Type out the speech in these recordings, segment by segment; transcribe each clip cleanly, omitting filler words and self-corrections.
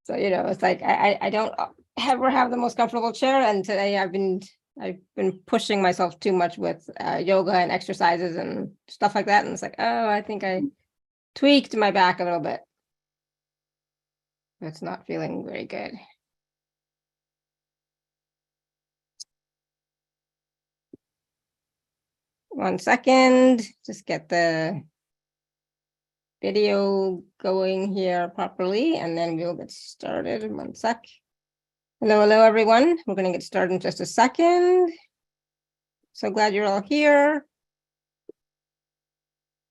So, it's like I don't ever have the most comfortable chair. And today I've been pushing myself too much with yoga and exercises and stuff like that. And it's like, oh, I think I tweaked my back a little bit. It's not feeling very good. One second, just get the video going here properly, and then we'll get started in 1 sec. Hello, everyone. We're going to get started in just a second. So glad you're all here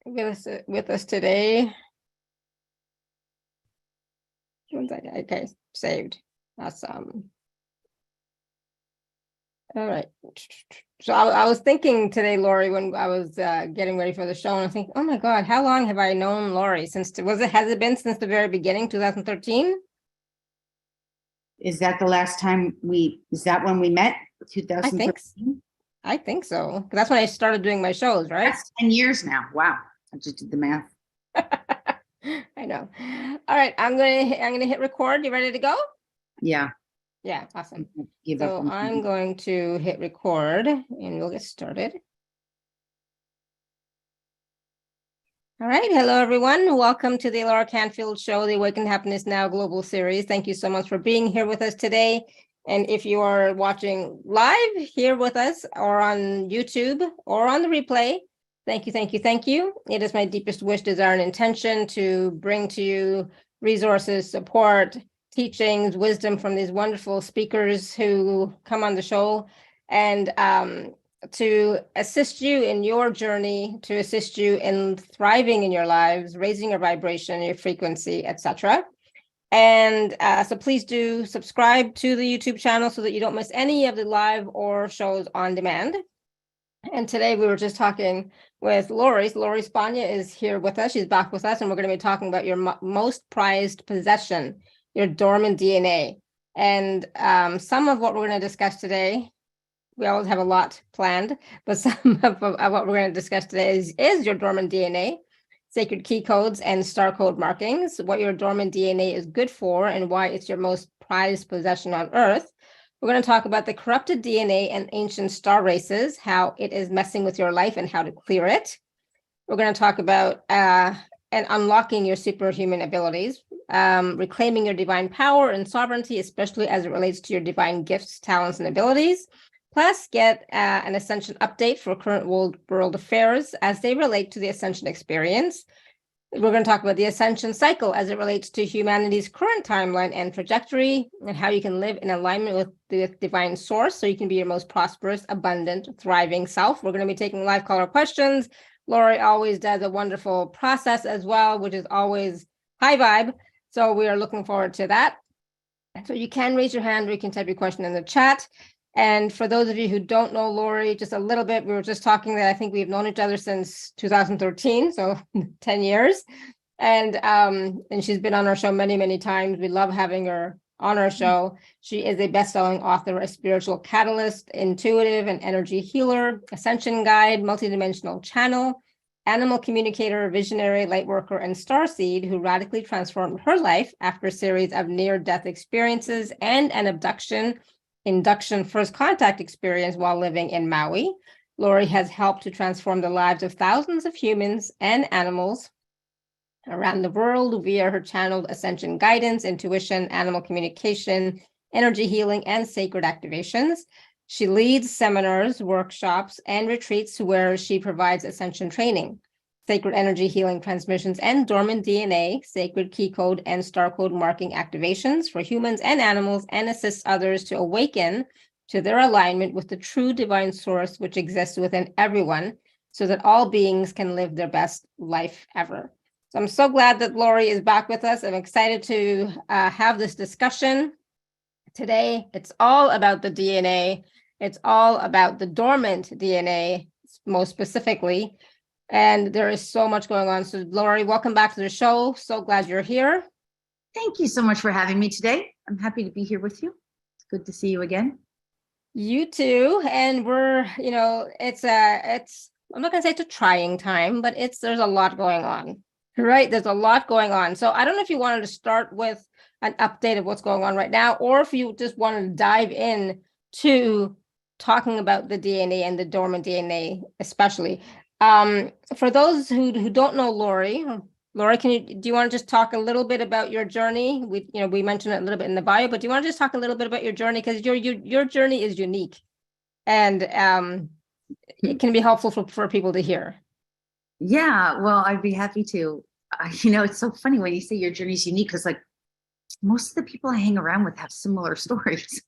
with us today. 1 second. Okay, saved. Awesome. All right. So I was thinking today, Lori, when I was getting ready for the show, and I think, oh my God, how long have I known Lori? Has it been since the very beginning, 2013? Is that the last time is that when we met? 2013? I think so. Because that's when I started doing my shows, right? That's 10 years now. Wow. I just did the math. I know. All right. I'm gonna hit record. You ready to go? Yeah. Yeah, awesome. So I'm going to hit record and we'll get started. All right. Hello, everyone. Welcome to the Laura Canfield Show, the Awaken Happiness Now Global Series. Thank you so much for being here with us today. And if you are watching live here with us or on YouTube or on the replay, thank you, thank you, thank you. It is my deepest wish, desire, and intention to bring to you resources, support, teachings, wisdom from these wonderful speakers who come on the show, and to assist you in your journey, to assist you in thriving in your lives, raising your vibration, your frequency, etc. And so please do subscribe to the YouTube channel so that you don't miss any of the live or shows on demand. And today we were just talking with Lori. Lori Spagna is here with us. She's back with us, and we're going to be talking about your most prized possession, your dormant DNA. And some of what we're going to discuss today, we always have a lot planned, but some of what we're going to discuss today is your dormant DNA, sacred key codes, and star code markings, what your dormant DNA is good for, and why it's your most prized possession on Earth. We're going to talk about the corrupted DNA and ancient star races, how it is messing with your life and how to clear it. We're going to talk about and unlocking your superhuman abilities, reclaiming your divine power and sovereignty, especially as it relates to your divine gifts, talents, and abilities. Plus, get an Ascension update for current world affairs as they relate to the Ascension experience. We're going to talk about the Ascension cycle as it relates to humanity's current timeline and trajectory, and how you can live in alignment with the divine source so you can be your most prosperous, abundant, thriving self. We're going to be taking live caller questions. Lori always does a wonderful process as well, which is always high vibe. So we are looking forward to that. So you can raise your hand or you can type your question in the chat. And for those of you who don't know Lori, just a little bit, we were just talking that I think we've known each other since 2013, so 10 years. And she's been on our show many, many times. We love having her on our show. She is a best-selling author, a spiritual catalyst, intuitive and energy healer, ascension guide, multidimensional channel, animal communicator, visionary, light worker, and starseed who radically transformed her life after a series of near-death experiences and an induction first contact experience while living in Maui. Lori has helped to transform the lives of thousands of humans and animals around the world via her channeled ascension guidance, intuition, animal communication, energy healing, and sacred activations. She leads seminars, workshops, and retreats where she provides ascension training, sacred energy healing transmissions, and dormant DNA, sacred key code, and star code marking activations for humans and animals, and assists others to awaken to their alignment with the true divine source which exists within everyone so that all beings can live their best life ever. So I'm so glad that Lori is back with us. I'm excited to have this discussion today. It's all about the DNA. It's all about the dormant DNA, most specifically. And there is so much going on. So Lori, welcome back to the show. So glad you're here. Thank you so much for having me today. I'm happy to be here with you. It's good to see you again. You too. And we're, it's I'm not gonna say it's a trying time, but there's a lot going on, right? There's a lot going on. So I don't know if you wanted to start with an update of what's going on right now, or if you just want to dive in to talking about the DNA and the dormant DNA, especially. For those who don't know Lori, do you want to just talk a little bit about your journey? We mentioned it a little bit in the bio, but do you want to just talk a little bit about your journey? Because your journey is unique, and it can be helpful for people to hear. Yeah, well, I'd be happy to. It's so funny when you say your journey is unique, because like most of the people I hang around with have similar stories.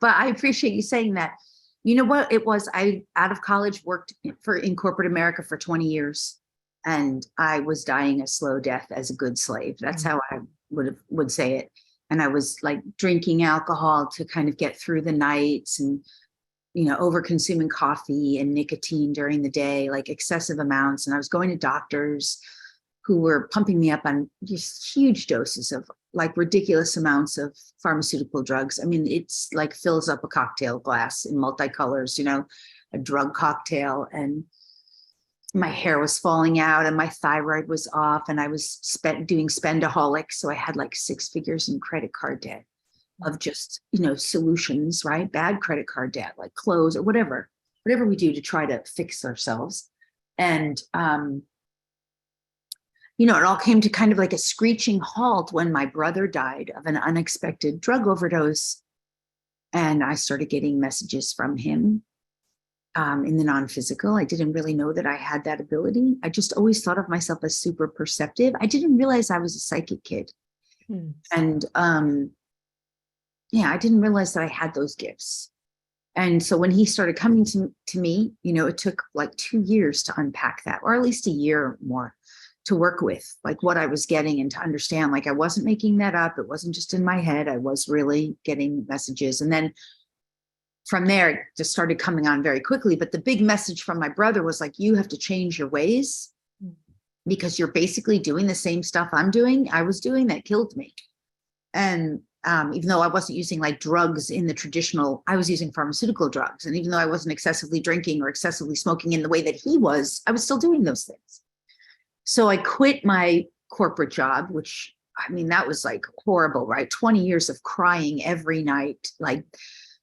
But I appreciate you saying that. You know what it was? I, out of college, worked in corporate America for 20 years, and I was dying a slow death as a good slave. That's how I would say it. And I was like drinking alcohol to kind of get through the nights, and over consuming coffee and nicotine during the day, like excessive amounts. And I was going to doctors who were pumping me up on just huge doses of like ridiculous amounts of pharmaceutical drugs. I mean, it's like fills up a cocktail glass in multicolors, a drug cocktail. And my hair was falling out and my thyroid was off, and I was doing spendaholic. So I had like 6 figures in credit card debt of just, solutions, right? Bad credit card debt, like clothes or whatever we do to try to fix ourselves. And, it all came to kind of like a screeching halt when my brother died of an unexpected drug overdose. And I started getting messages from him in the non-physical. I didn't really know that I had that ability. I just always thought of myself as super perceptive. I didn't realize I was a psychic kid. And I didn't realize that I had those gifts. And so when he started coming to me, it took like 2 years to unpack that, or at least a year more to work with, like what I was getting and to understand, like I wasn't making that up. It wasn't just in my head. I was really getting messages. And then from there, it just started coming on very quickly. But the big message from my brother was like, you have to change your ways, because you're basically doing the same stuff I was doing that killed me. And even though I wasn't using like drugs in the traditional, I was using pharmaceutical drugs. And even though I wasn't excessively drinking or excessively smoking in the way that he was, I was still doing those things. So I quit my corporate job, which, I mean, that was like horrible, right? 20 years of crying every night. Like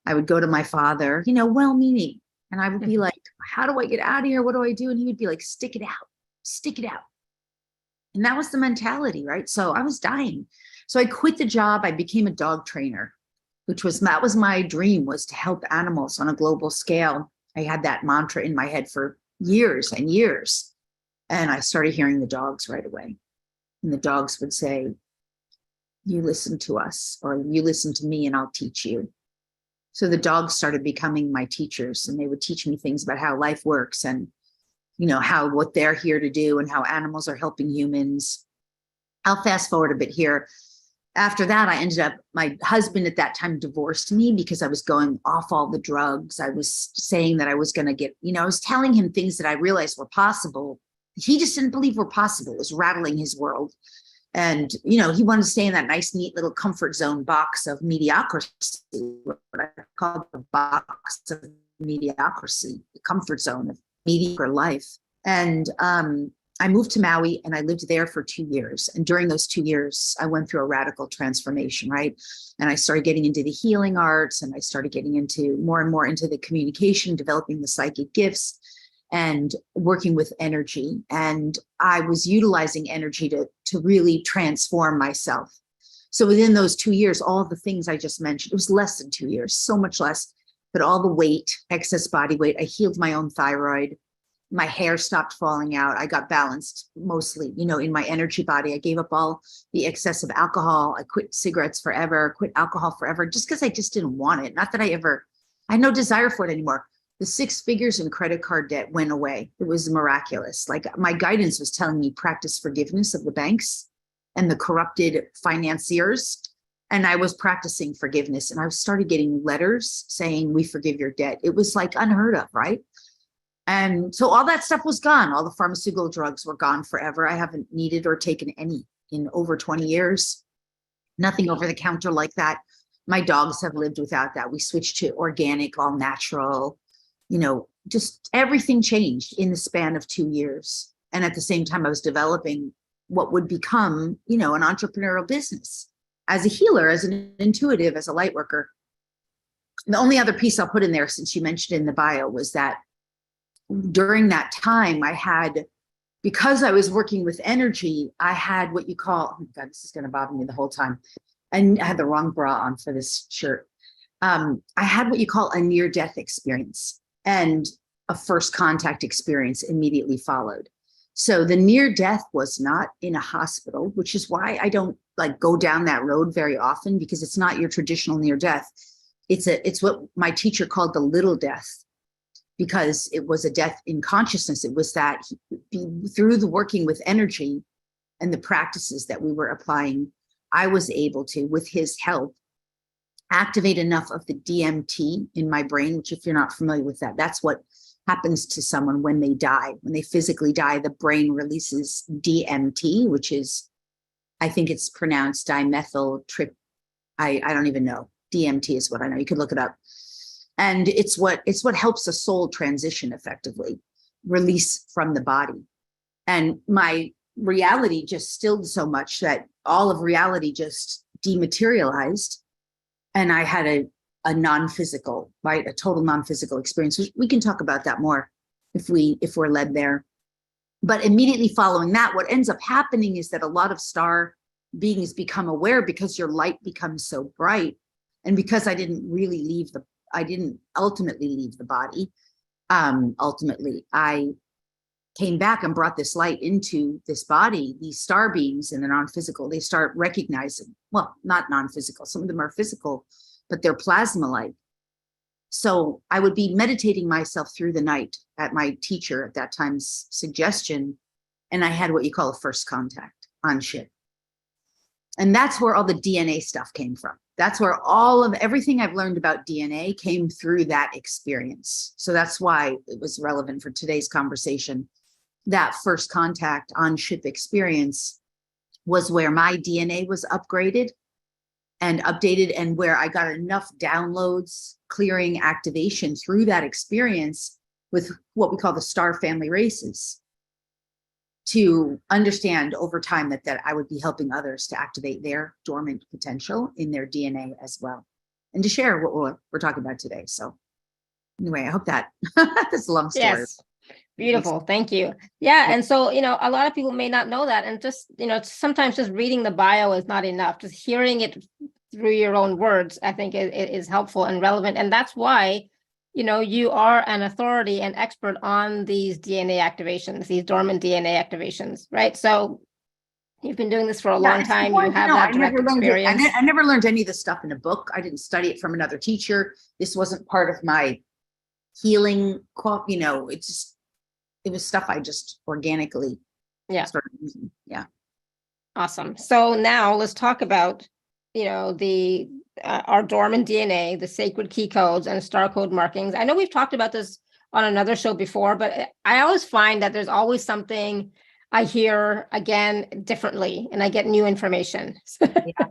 I would go to my father, well-meaning, and I would be like, how do I get out of here? What do I do? And he would be like, stick it out, stick it out. And that was the mentality, right? So I was dying. So I quit the job. I became a dog trainer, that was my dream, was to help animals on a global scale. I had that mantra in my head for years and years. And I started hearing the dogs right away. And the dogs would say, you listen to us, or you listen to me and I'll teach you. So the dogs started becoming my teachers, and they would teach me things about how life works, and what they're here to do, and how animals are helping humans. I'll fast forward a bit here. After that, my husband at that time divorced me because I was going off all the drugs. I was saying that I was going to get, I was telling him things that I realized were possible. He just didn't believe were possible. It was rattling his world. And, he wanted to stay in that nice, neat little comfort zone box of mediocrity, what I call the box of mediocrity, the comfort zone of mediocre life. And I moved to Maui, and I lived there for 2 years. And during those 2 years, I went through a radical transformation, right? And I started getting into the healing arts, and I started getting into more and more into the communication, developing the psychic gifts, and working with energy. And I was utilizing energy to really transform myself. So within those 2 years, all the things I just mentioned, it was less than 2 years, so much less, but all the weight, excess body weight, I healed my own thyroid. My hair stopped falling out. I got balanced mostly, in my energy body. I gave up all the excessive alcohol. I quit cigarettes forever, quit alcohol forever, just because I just didn't want it. Not that I had no desire for it anymore. The 6 figures in credit card debt went away. It was miraculous. Like my guidance was telling me, practice forgiveness of the banks and the corrupted financiers. And I was practicing forgiveness, and I started getting letters saying, we forgive your debt. It was like unheard of, right? And so all that stuff was gone. All the pharmaceutical drugs were gone forever. I haven't needed or taken any in over 20 years. Nothing over the counter like that. My dogs have lived without that. We switched to organic, all natural, just everything changed in the span of 2 years. And at the same time, I was developing what would become, an entrepreneurial business. as a healer, as an intuitive, as a light worker. The only other piece I'll put in there, since you mentioned in the bio, was that during that time I had, because I was working with energy, I had what you call, oh God, this is going to bother me the whole time. And I had the wrong bra on for this shirt. I had what you call a near-death experience, and a first contact experience immediately followed. So the near death was not in a hospital, which is why I don't like go down that road very often, because it's not your traditional near death. It's what my teacher called the little death, because it was a death in consciousness. It was that through the working with energy and the practices that we were applying, I was able to, with his help, activate enough of the DMT in my brain, which, if you're not familiar with that, that's what happens to someone when they die. When they physically die, the brain releases DMT, which is, I think it's pronounced dimethyl trip. I don't even know. DMT is what I know. You can look it up. And it's what helps a soul transition effectively, release from the body. And my reality just stilled so much that all of reality just dematerialized. And I had a non-physical, right? A total non-physical experience. We can talk about that more if we're led there. But immediately following that, what ends up happening is that a lot of star beings become aware, because your light becomes so bright. And because I didn't ultimately leave the body. Ultimately, I came back and brought this light into this body. These star beings and the non-physical, they start recognizing, well, not non-physical, some of them are physical, but they're plasma-like. So I would be meditating myself through the night at my teacher at that time's suggestion, and I had what you call a first contact on ship. And that's where all the DNA stuff came from. That's where all of everything I've learned about DNA came through that experience. So that's why it was relevant for today's conversation. That first contact on ship experience was where my DNA was upgraded and updated, and where I got enough downloads, clearing, activation through that experience with what we call the star family races, to understand over time that I would be helping others to activate their dormant potential in their DNA as well, and to share what we're talking about today. So anyway, I hope that that's a long story. Yes. Beautiful. Thank you. Yeah. And so, a lot of people may not know that. And just, sometimes just reading the bio is not enough. Just hearing it through your own words, I think it is helpful and relevant. And that's why, you are an authority and expert on these DNA activations, these dormant DNA activations, right? So you've been doing this for a long time. You have that direct experience. I never learned any of this stuff in a book. I didn't study it from another teacher. This wasn't part of my healing, it was stuff I just organically started using. Yeah. Awesome. So now let's talk about, the our dormant DNA, the sacred key codes and star code markings. I know we've talked about this on another show before, but I always find that there's always something I hear again differently, and I get new information. Yeah.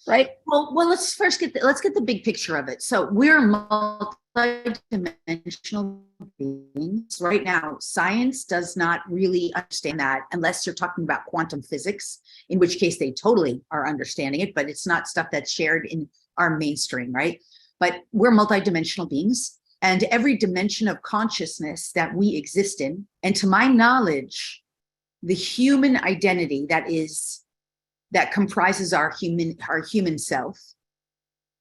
Right. Well, let's first get the big picture of it. So we're multidimensional beings right now. Science does not really understand that unless you're talking about quantum physics, in which case they totally are understanding it, but it's not stuff that's shared in our mainstream, right? But we're multidimensional beings, and every dimension of consciousness that we exist in, and to my knowledge, the human identity that comprises our human self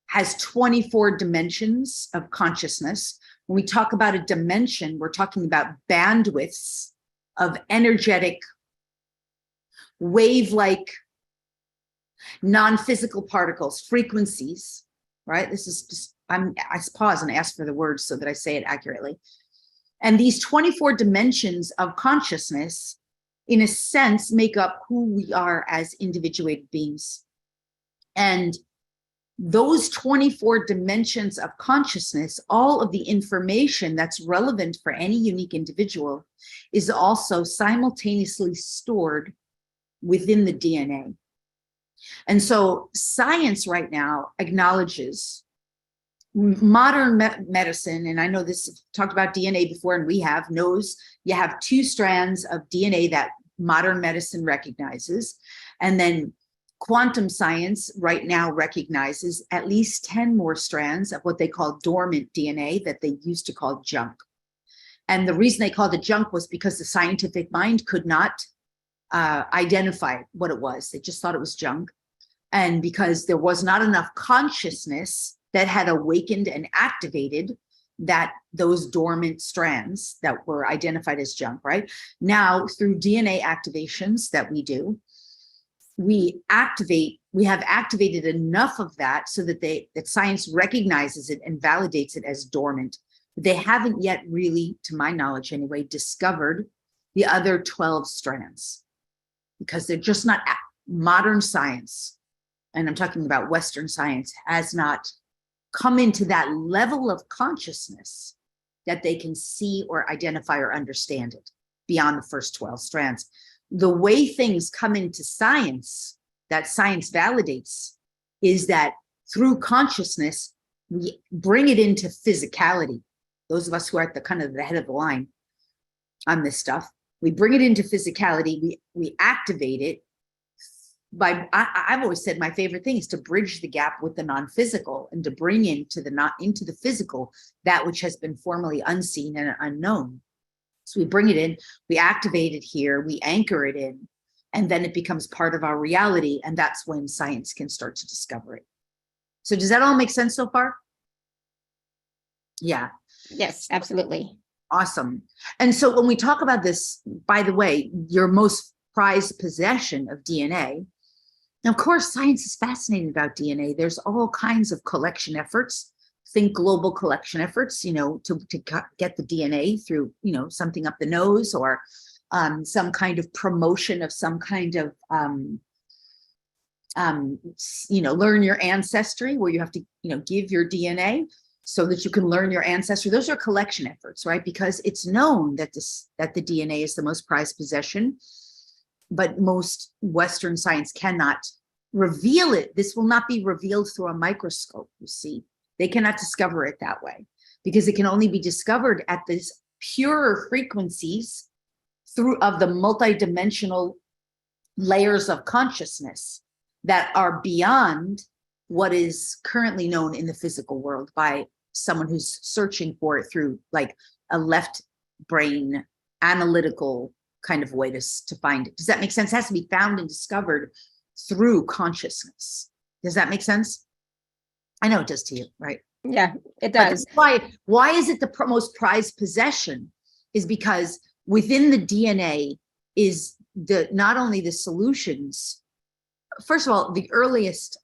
has 24 dimensions of consciousness. When we talk about a dimension, we're talking about bandwidths of energetic, wave-like, non-physical particles, frequencies, right? This is just, I pause and ask for the words so that I say it accurately. And these 24 dimensions of consciousness, in a sense, make up who we are as individuated beings. And those 24 dimensions of consciousness, all of the information that's relevant for any unique individual is also simultaneously stored within the DNA. And so science right now acknowledges modern medicine, and I know this, talked about DNA before, and we knows you have two strands of DNA that modern medicine recognizes, and then Quantum science right now recognizes at least 10 more strands of what they call dormant DNA that they used to call junk. And the reason they called it junk was because the scientific mind could not identify what it was. They just thought it was junk. And because there was not enough consciousness that had awakened and activated those dormant strands that were identified as junk, right? Now, through DNA activations that we do, we have activated enough of that so that science recognizes it and validates it as dormant. They haven't yet really, to my knowledge anyway, discovered the other 12 strands, because they're just not. Modern science, and I'm talking about Western science, has not come into that level of consciousness that they can see or identify or understand it beyond the first 12 strands. The way things come into science, that science validates, is that through consciousness, we bring it into physicality. Those of us who are at the kind of the head of the line on this stuff, we bring it into physicality, we activate it by, I've always said my favorite thing is to bridge the gap with the non-physical and to bring into the physical that which has been formerly unseen and unknown. So we bring it in, we activate it here, we anchor it in, and then it becomes part of our reality. And that's when science can start to discover it. So does that all make sense so far? Yeah. Yes, absolutely. Awesome. And so when we talk about this, by the way, your most prized possession of DNA, now, of course, science is fascinated about DNA. There's all kinds of collection efforts. Think global collection efforts, to get the DNA through, something up the nose, or some kind of promotion of some kind of, learn your ancestry, where you have to, give your DNA so that you can learn your ancestry. Those are collection efforts, right? Because it's known that the DNA is the most prized possession, but most Western science cannot reveal it. This will not be revealed through a microscope, you see. They cannot discover it that way, because it can only be discovered at these purer frequencies of the multidimensional layers of consciousness that are beyond what is currently known in the physical world by someone who's searching for it through like a left brain analytical kind of way to find it. Does that make sense? It has to be found and discovered through consciousness. Does that make sense? I know it does to you, right? Yeah, it does. Why is it the most prized possession? Is because within the DNA is not only the solutions. First of all, the earliest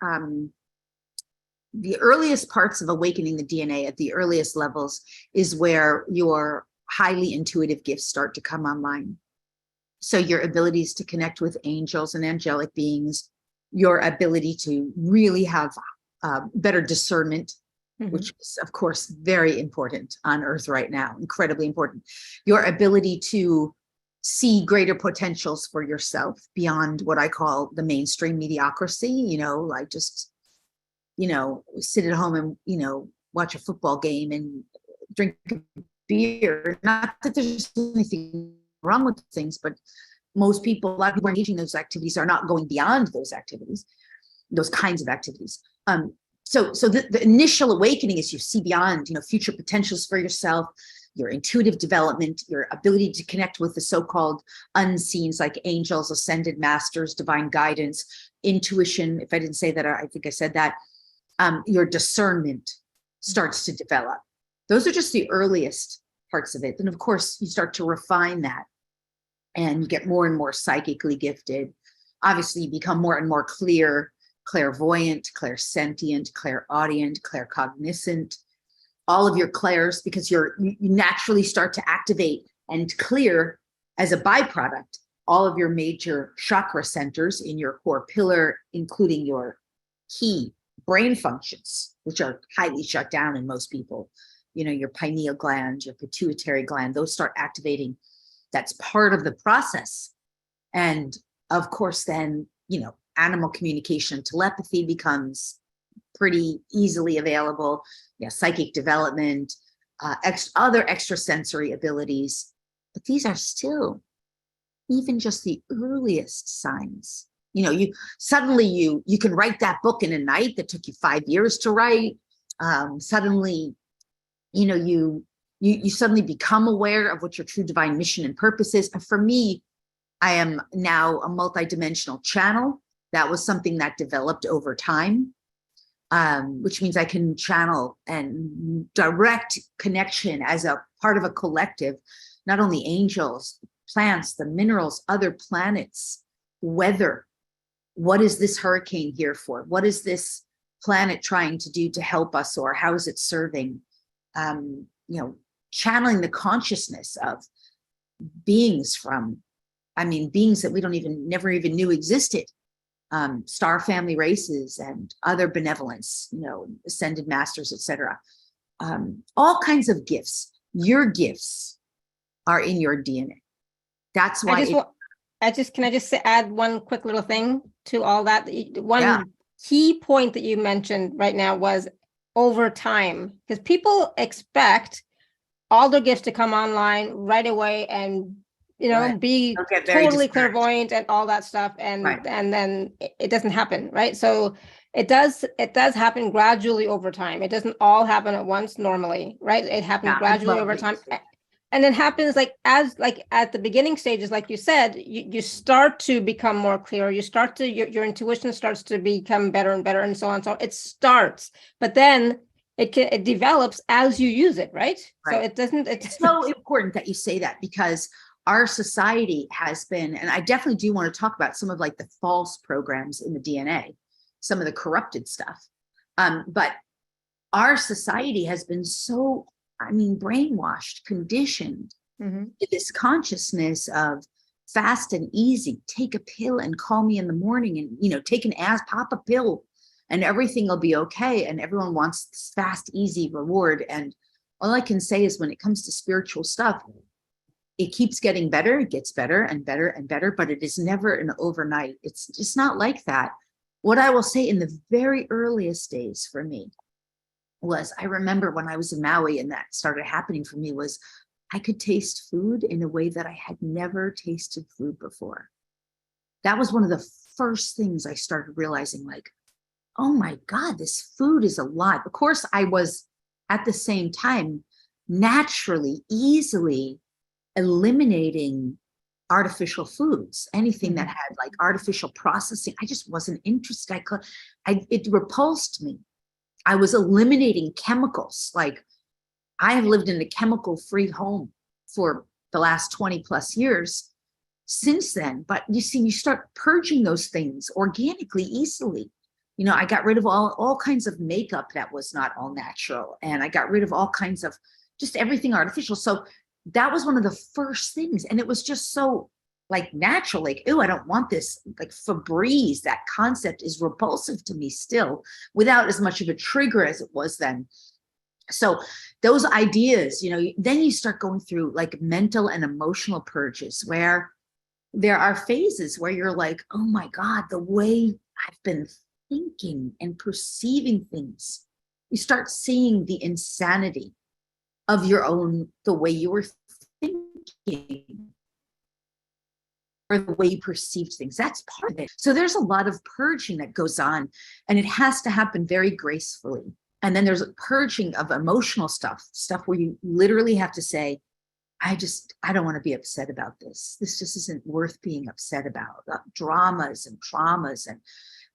parts of awakening the DNA at the earliest levels is where your highly intuitive gifts start to come online. So your abilities to connect with angels and angelic beings, your ability to really have better discernment, which is, of course, very important on Earth right now, incredibly important. Your ability to see greater potentials for yourself beyond what I call the mainstream mediocrity, like just, sit at home and, watch a football game and drink a beer. Not that there's anything wrong with things, but most people, a lot of people engaging in those activities are not going beyond those activities, those kinds of activities. So the initial awakening is you see beyond, future potentials for yourself, your intuitive development, your ability to connect with the so-called unseens like angels, ascended masters, divine guidance, intuition. If I didn't say that, I think I said that. Your discernment starts to develop. Those are just the earliest parts of it. Then, of course, you start to refine that and you get more and more psychically gifted. Obviously, you become more and more clairvoyant, clairsentient, clairaudient, claircognizant, all of your clairs, because you naturally start to activate and clear as a byproduct all of your major chakra centers in your core pillar, including your key brain functions, which are highly shut down in most people. Your pineal gland, your pituitary gland, those start activating. That's part of the process. And of course, then, animal communication, telepathy becomes pretty easily available. Psychic development, other extrasensory abilities. But these are still even just the earliest signs. You suddenly you can write that book in a night that took you 5 years to write. Suddenly, you suddenly become aware of what your true divine mission and purpose is. And for me, I am now a multidimensional channel. That was something that developed over time, which means I can channel and direct connection as a part of a collective, not only angels, plants, the minerals, other planets, weather. What is this hurricane here for? What is this planet trying to do to help us, or how is it serving? Channeling the consciousness of beings beings that we never even knew existed, star family races and other benevolence, ascended masters, etc. All kinds of gifts. Your gifts are in your DNA. That's why. Can I just add one quick little thing to all that? One Yeah. key point that you mentioned right now was over time, because people expect all their gifts to come online right away and Right. be totally clairvoyant and all that stuff, and Right. and then it doesn't happen, right? So it does happen gradually over time. It doesn't all happen at once normally, right? It happens gradually over time. And it happens like at the beginning stages, like you said, you start to become more clear. You start to, your intuition starts to become better and better, and so on. So it starts, but then it develops as you use it, right? So it doesn't. It's so important that you say that, because our society has been, and I definitely do want to talk about some of like the false programs in the DNA, some of the corrupted stuff. But our society has been so, brainwashed, conditioned to this consciousness of fast and easy. Take a pill and call me in the morning, and pop a pill and everything will be okay. And everyone wants this fast, easy reward. And all I can say is, when it comes to spiritual stuff, it keeps getting better. It gets better and better and better, but it is never an overnight. It's just not like that. What I will say, in the very earliest days for me was, I remember when I was in Maui and that started happening for me, was I could taste food in a way that I had never tasted food before. That was one of the first things I started realizing, like, oh my God, this food is alive. Of course, I was at the same time naturally, easily eliminating artificial foods, anything that had like artificial processing. I just wasn't interested. It repulsed me. I was eliminating chemicals. Like, I have lived in a chemical-free home for the last 20 plus years since then. But you see, you start purging those things organically, easily. I got rid of all kinds of makeup that was not all natural. And I got rid of all kinds of just everything artificial. So that was one of the first things. And it was just so like natural, like, oh, I don't want this. Like Febreze, that concept is repulsive to me still, without as much of a trigger as it was then. So those ideas, then you start going through like mental and emotional purges, where there are phases where you're like, oh my God, the way I've been thinking and perceiving things, you start seeing the insanity of the way you were thinking, or the way you perceived things. That's part of it. So there's a lot of purging that goes on, and it has to happen very gracefully. And then there's a purging of emotional stuff where you literally have to say, I don't want to be upset about this. This just isn't worth being upset about. Dramas and traumas,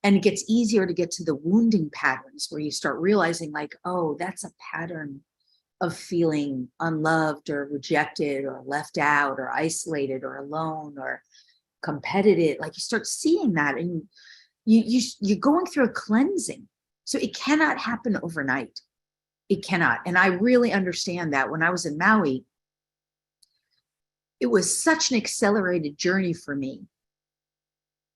and it gets easier to get to the wounding patterns, where you start realizing like, oh, that's a pattern of feeling unloved or rejected or left out or isolated or alone or competitive. Like, you start seeing that, and you're going through a cleansing. So it cannot happen overnight. It cannot. And I really understand that. When I was in Maui, it was such an accelerated journey for me.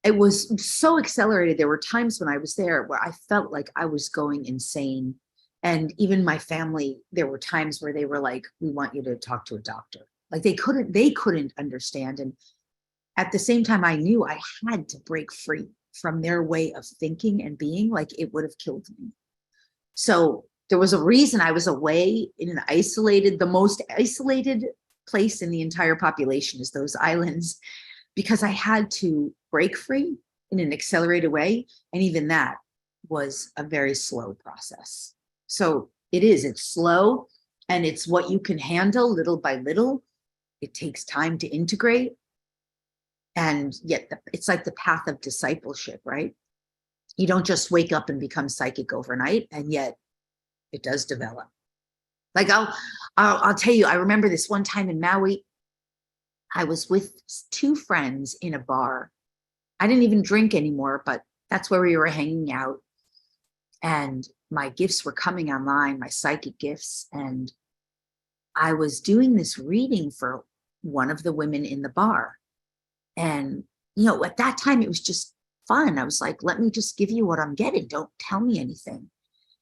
It was so accelerated. There were times when I was there where I felt like I was going insane. And even my family, there were times where they were like, we want you to talk to a doctor. Like, they couldn't understand. And at the same time, I knew I had to break free from their way of thinking and being. Like, it would have killed me. So there was a reason I was away in the most isolated place in the entire population is those islands, because I had to break free in an accelerated way. And even that was a very slow process. So it's slow, and it's what you can handle little by little. It takes time to integrate. And yet it's like the path of discipleship, right? You don't just wake up and become psychic overnight, and yet it does develop. Like I'll tell you, I remember this one time in Maui, I was with two friends in a bar. I didn't even drink anymore, but that's where we were hanging out. And my gifts were coming online, my psychic gifts. And I was doing this reading for one of the women in the bar. And, at that time, it was just fun. I was like, let me just give you what I'm getting. Don't tell me anything.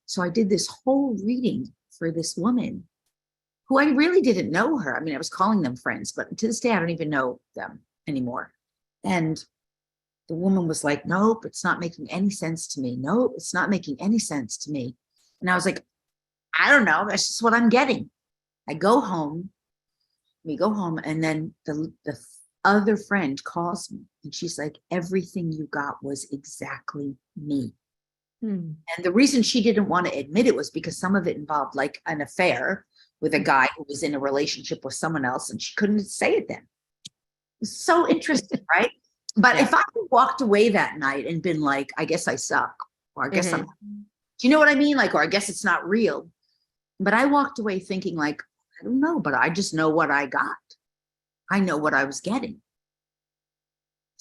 So I did this whole reading for this woman who I really didn't know her. I mean, I was calling them friends, but to this day, I don't even know them anymore. And the woman was like, nope, it's not making any sense to me. Nope, it's not making any sense to me. And I was like, I don't know. That's just what I'm getting. We go home, and then the other friend calls me, and she's like, everything you got was exactly me. And the reason she didn't want to admit it was because some of it involved like an affair with a guy who was in a relationship with someone else, and she couldn't say it then. It's so interesting, right? But if I had walked away that night and been like, I guess I suck, or I guess do you know what I mean? Like, or I guess it's not real. But I walked away thinking like, I don't know, but I just know what I got. I know what I was getting.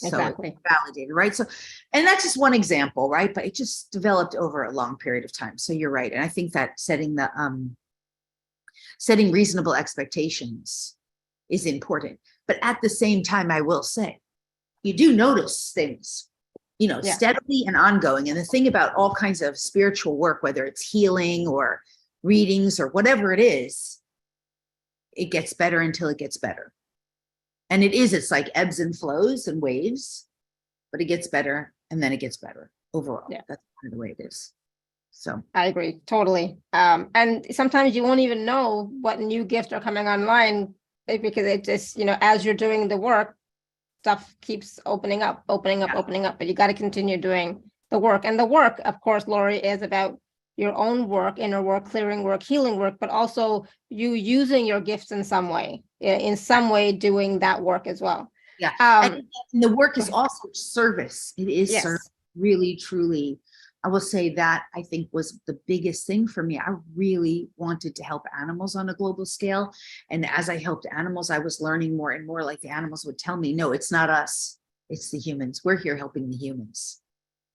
Exactly. So validated, right? So, and that's just one example, right? But it just developed over a long period of time. So you're right. And I think that setting reasonable expectations is important. But at the same time, I will say, you do notice things, steadily and ongoing. And the thing about all kinds of spiritual work, whether it's healing or readings or whatever it is, it gets better until it gets better. And it's like ebbs and flows and waves, but it gets better and then it gets better overall. Yeah. That's kind of the way it is. So I agree totally. And sometimes you won't even know what new gifts are coming online because it just, as you're doing the work, stuff keeps opening up, but you got to continue doing the work. And the work, of course, Lori, is about your own work, inner work, clearing work, healing work, but also you using your gifts in some way doing that work as well. Yeah. And the work is also service. It is service, really, truly. I will say that I think was the biggest thing for me. I really wanted to help animals on a global scale. And as I helped animals, I was learning more and more, like the animals would tell me, no, it's not us. It's the humans. We're here helping the humans.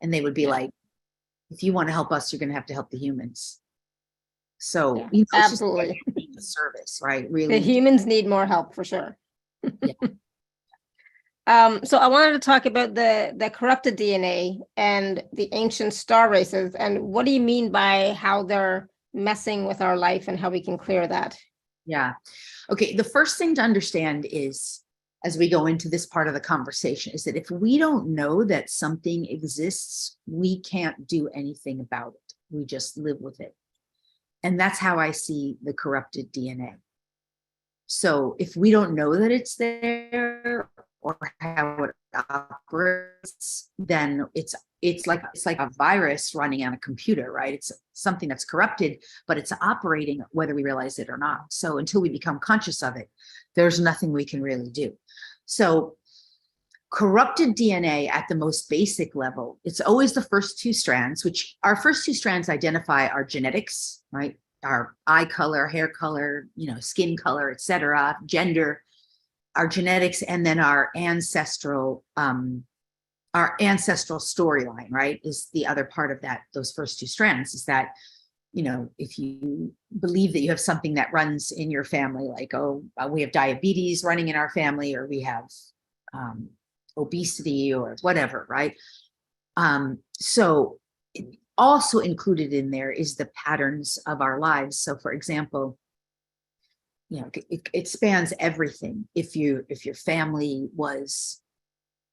And they would be like, if you want to help us, you're going to have to help the humans. So absolutely, it's just service, right? Really, the humans need more help for sure. So I wanted to talk about the corrupted DNA and the ancient star races, and what do you mean by how they're messing with our life and how we can clear that? Yeah. Okay. The first thing to understand is, as we go into this part of the conversation, is that if we don't know that something exists, we can't do anything about it. We just live with it. And that's how I see the corrupted DNA. So if we don't know that it's there or how it operates, then it's like a virus running on a computer, right? It's something that's corrupted, but it's operating whether we realize it or not. So until we become conscious of it, there's nothing we can really do. So corrupted DNA at the most basic level, it's always the first two strands, which our first two strands identify our genetics, right? Our eye color, hair color, skin color, etc., gender, our genetics, and then our ancestral storyline, right, is the other part of that. Those first two strands is that, if you believe that you have something that runs in your family, like, we have diabetes running in our family, or we have obesity or whatever, right? So also included in there is the patterns of our lives. So for example, it spans everything. If your family was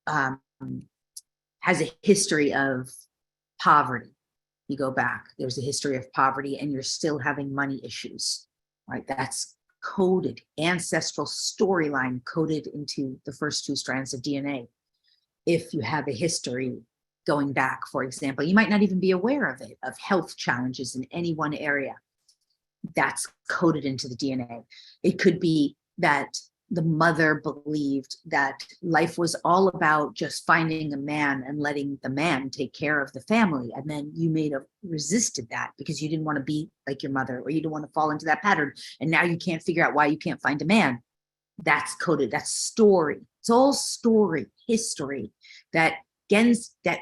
has a history of poverty, you go back, there's a history of poverty and you're still having money issues, right? That's coded, ancestral storyline coded into the first two strands of DNA. if you have a history going back, for example, you might not even be aware of it, of health challenges in any one area. That's coded into the DNA. It could be that the mother believed that life was all about just finding a man and letting the man take care of the family. And then you resisted that because you didn't want to be like your mother, or you didn't want to fall into that pattern. And now you can't figure out why you can't find a man. That's coded. That's story. It's all story, history. That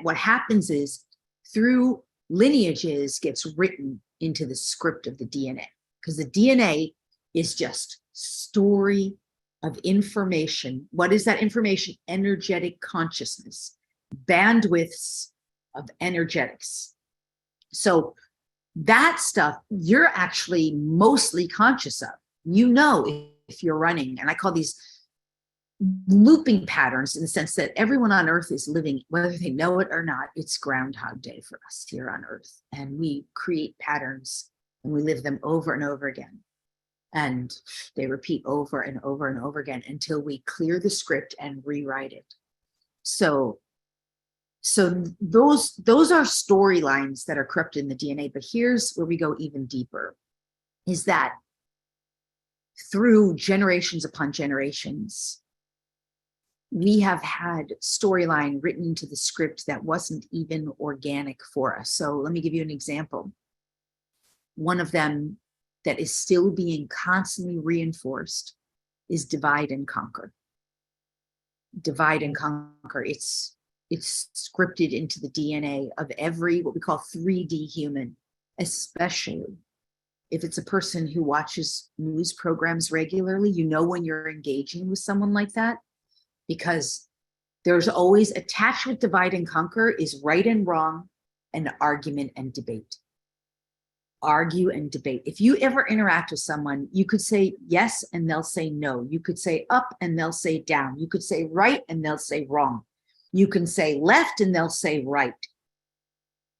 what happens is through lineages gets written into the script of the DNA, because the DNA is just story of information. What is that information? Energetic consciousness, bandwidths of energetics. So that stuff you're actually mostly conscious of. You know, if you're running, and I call these looping patterns, in the sense that everyone on earth is living, whether they know it or not. It's Groundhog Day for us here on earth, and we create patterns and we live them over and over again, and they repeat over and over and over again until we clear the script and rewrite it. So those are storylines that are corrupted in the DNA. But here's where we go even deeper, is that through generations upon generations, we have had storyline written into the script that wasn't even organic for us. So let me give you an example. One of them that is still being constantly reinforced is divide and conquer. Divide and conquer. It's scripted into the DNA of every, what we call 3D human, especially if it's a person who watches news programs regularly. You know when you're engaging with someone like that, because there's always attached with divide and conquer is right and wrong and argument and debate. Argue and debate. If you ever interact with someone, you could say yes and they'll say no. You could say up and they'll say down. You could say right and they'll say wrong. You can say left and they'll say right.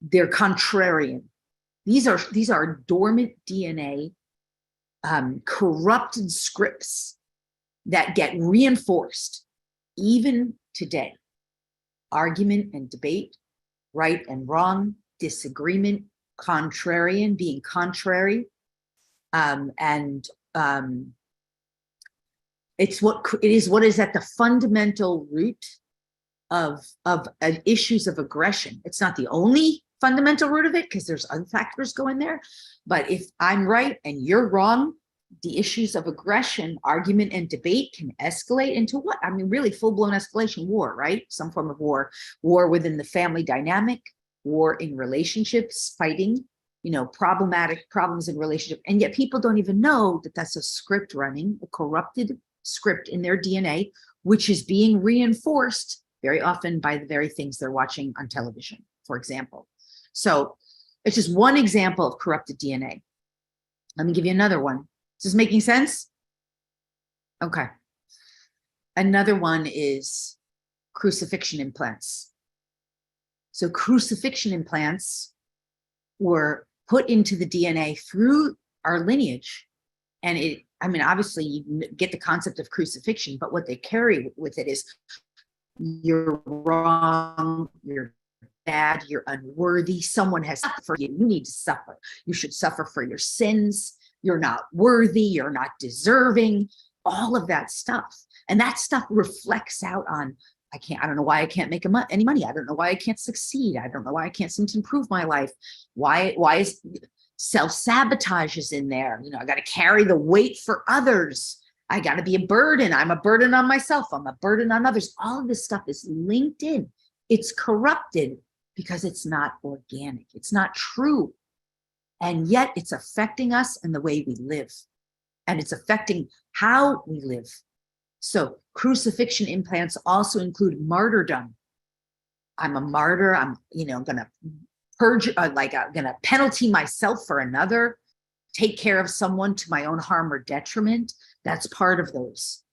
They're contrarian. These are dormant DNA, corrupted scripts that get reinforced even today. Argument and debate, right and wrong, disagreement, contrarian, being contrary, it is what is at the fundamental root of issues of aggression. It's not the only fundamental root of it, because there's other factors going there. But if I'm right and you're wrong, the issues of aggression, argument, and debate can escalate into what? I mean, really full-blown escalation, war, right? Some form of war within the family dynamic, war in relationships, fighting, problematic problems in relationship. And yet people don't even know that that's a script running, a corrupted script in their DNA, which is being reinforced very often by the very things they're watching on television, for example. So it's just one example of corrupted DNA. Let me give you another one. Is this making sense? Okay. Another one is crucifixion implants. So crucifixion implants were put into the DNA through our lineage. And obviously you get the concept of crucifixion, but what they carry with it is you're wrong, you're bad, you're unworthy, someone has suffered for you, you need to suffer. You should suffer for your sins. You're not worthy, you're not deserving, all of that stuff. And that stuff reflects out on, I don't know why I can't make any money. I don't know why I can't succeed. I don't know why I can't seem to improve my life. Why is self-sabotage is in there? I got to carry the weight for others. I got to be a burden. I'm a burden on myself. I'm a burden on others. All of this stuff is linked in. It's corrupted because it's not organic. It's not true. And yet it's affecting us and the way we live. And it's affecting how we live. So crucifixion implants also include martyrdom. I'm a martyr. I'm going to purge, I'm going to penalty myself for another, take care of someone to my own harm or detriment. That's part of those.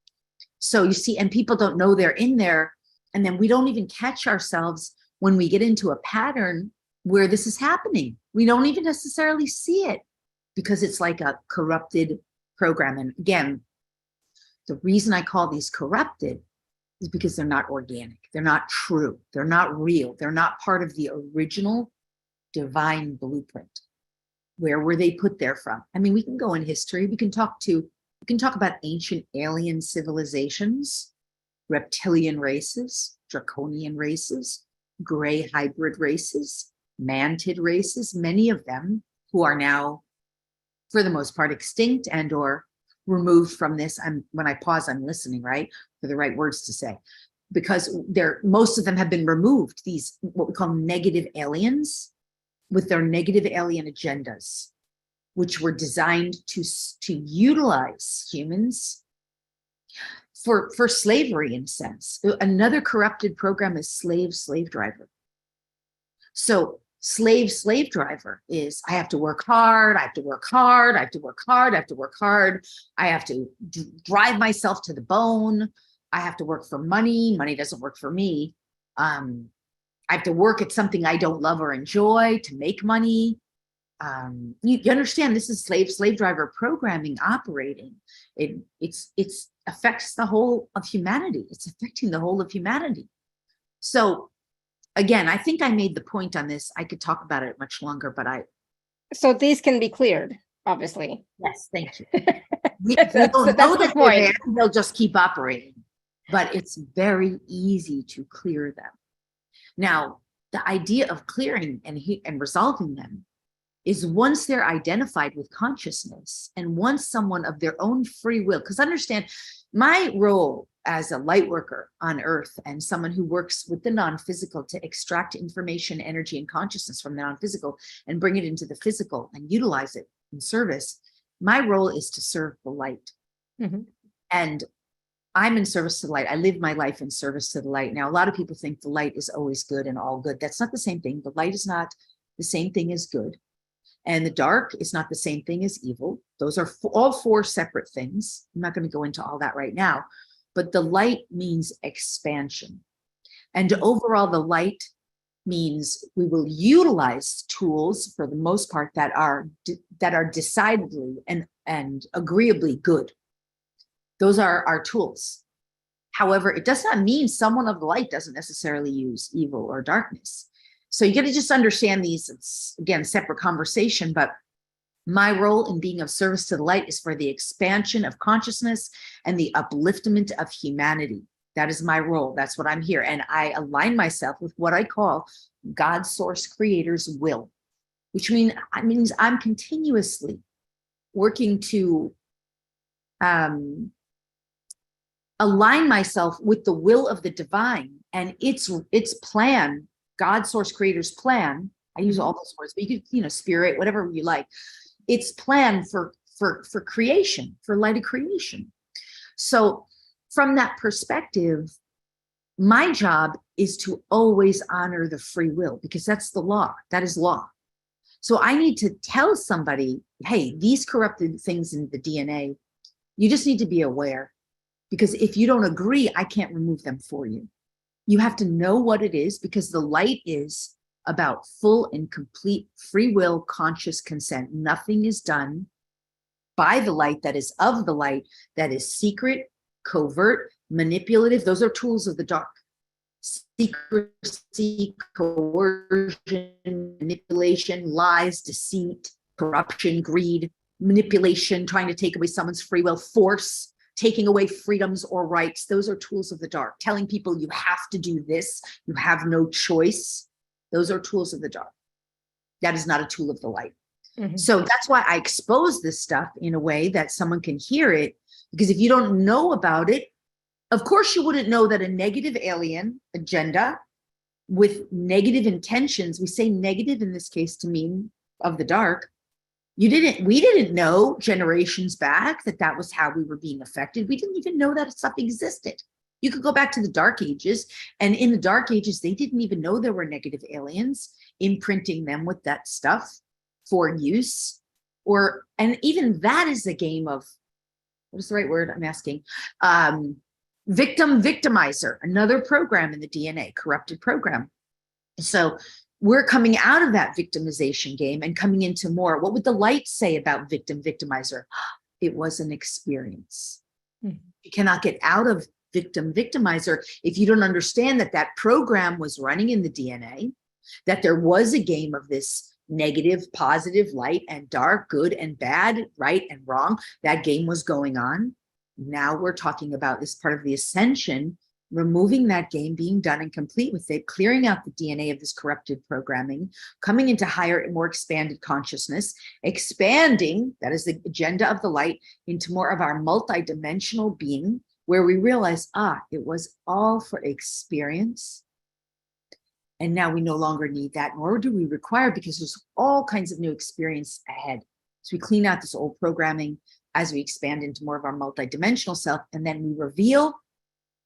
So you see, and people don't know they're in there. And then we don't even catch ourselves when we get into a pattern where this is happening. We don't even necessarily see it because it's like a corrupted program. And again, the reason I call these corrupted is because they're not organic. They're not true. They're not real. They're not part of the original divine blueprint. Where were they put there from? I mean, we can go in history. We can talk about ancient alien civilizations, reptilian races, draconian races, gray hybrid races, mantid races, many of them who are now, for the most part, extinct and or removed from this. When I pause, I'm listening, right, for the right words to say, because most of them have been removed. These, what we call negative aliens, with their negative alien agendas, which were designed to utilize humans for slavery, in a sense. Another corrupted program is slave driver. So slave driver is, I have to work hard, I have to work hard, I have to work hard, I have to work hard, I have to drive myself to the bone, I have to work for money doesn't work for me. I have to work at something I don't love or enjoy to make money. You understand, this is slave driver programming operating. It affects the whole of humanity. It's affecting the whole of humanity. So again, I think I made the point on this. I could talk about it much longer, but So these can be cleared, obviously. Yes, thank you. We don't know that they're there, they'll just keep operating, but it's very easy to clear them. Now, the idea of clearing and resolving them is once they're identified with consciousness and once someone of their own free will, because understand, my role as a light worker on earth and someone who works with the non-physical to extract information, energy, and consciousness from the non-physical and bring it into the physical and utilize it in service, my role is to serve the light. Mm-hmm. And I'm in service to the light. I live my life in service to the light. Now, a lot of people think the light is always good and all good. That's not the same thing. The light is not the same thing as good. And the dark is not the same thing as evil. Those are all four separate things. I'm not going to go into all that right now. But the light means expansion. And overall, the light means we will utilize tools for the most part that are decidedly and agreeably good. Those are our tools. However, it does not mean someone of the light doesn't necessarily use evil or darkness. So you got to just understand these. It's, again, separate conversation, but my role in being of service to the light is for the expansion of consciousness and the upliftment of humanity. That is my role. That's what I'm here. And I align myself with what I call God's source creator's will, which means I'm continuously working to align myself with the will of the divine and its plan, God's source creator's plan. I use all those words, but you could, spirit, whatever you like. Its plan for creation, for light of creation. So from that perspective, my job is to always honor the free will, because that's the law. That is law. So I need to tell somebody, hey, these corrupted things in the DNA, you just need to be aware, because if you don't agree, I can't remove them for you. You have to know what it is, because the light is about full and complete free will, conscious consent. Nothing is done by the light that is of the light, that is secret, covert, manipulative. Those are tools of the dark. Secrecy, coercion, manipulation, lies, deceit, corruption, greed, manipulation, trying to take away someone's free will, force, taking away freedoms or rights. Those are tools of the dark. Telling people you have to do this, you have no choice. Those are tools of the dark. That is not a tool of the light. Mm-hmm. So that's why I expose this stuff in a way that someone can hear it, because if you don't know about it, of course you wouldn't know that a negative alien agenda with negative intentions, we say negative in this case to mean of the dark. We didn't know generations back that was how we were being affected. We didn't even know that stuff existed. You could go back to the dark ages, and in the dark ages, they didn't even know there were negative aliens imprinting them with that stuff for use. And even that is a game of, what is the right word I'm asking? Victimizer, another program in the DNA, corrupted program. So we're coming out of that victimization game and coming into more. What would the light say about victimizer? It was an experience. Mm-hmm. You cannot get out of victimizer if you don't understand that that program was running in the DNA, that there was a game of this negative, positive, light and dark, good and bad, right and wrong. That game was going on. Now we're talking about this part of the ascension, removing that game, being done and complete with it, clearing out the DNA of this corrupted programming, coming into higher and more expanded consciousness, expanding, that is the agenda of the light, into more of our multidimensional being, where we realize, it was all for experience. And now we no longer need that, nor do we require, because there's all kinds of new experience ahead. So we clean out this old programming as we expand into more of our multidimensional self, and then we reveal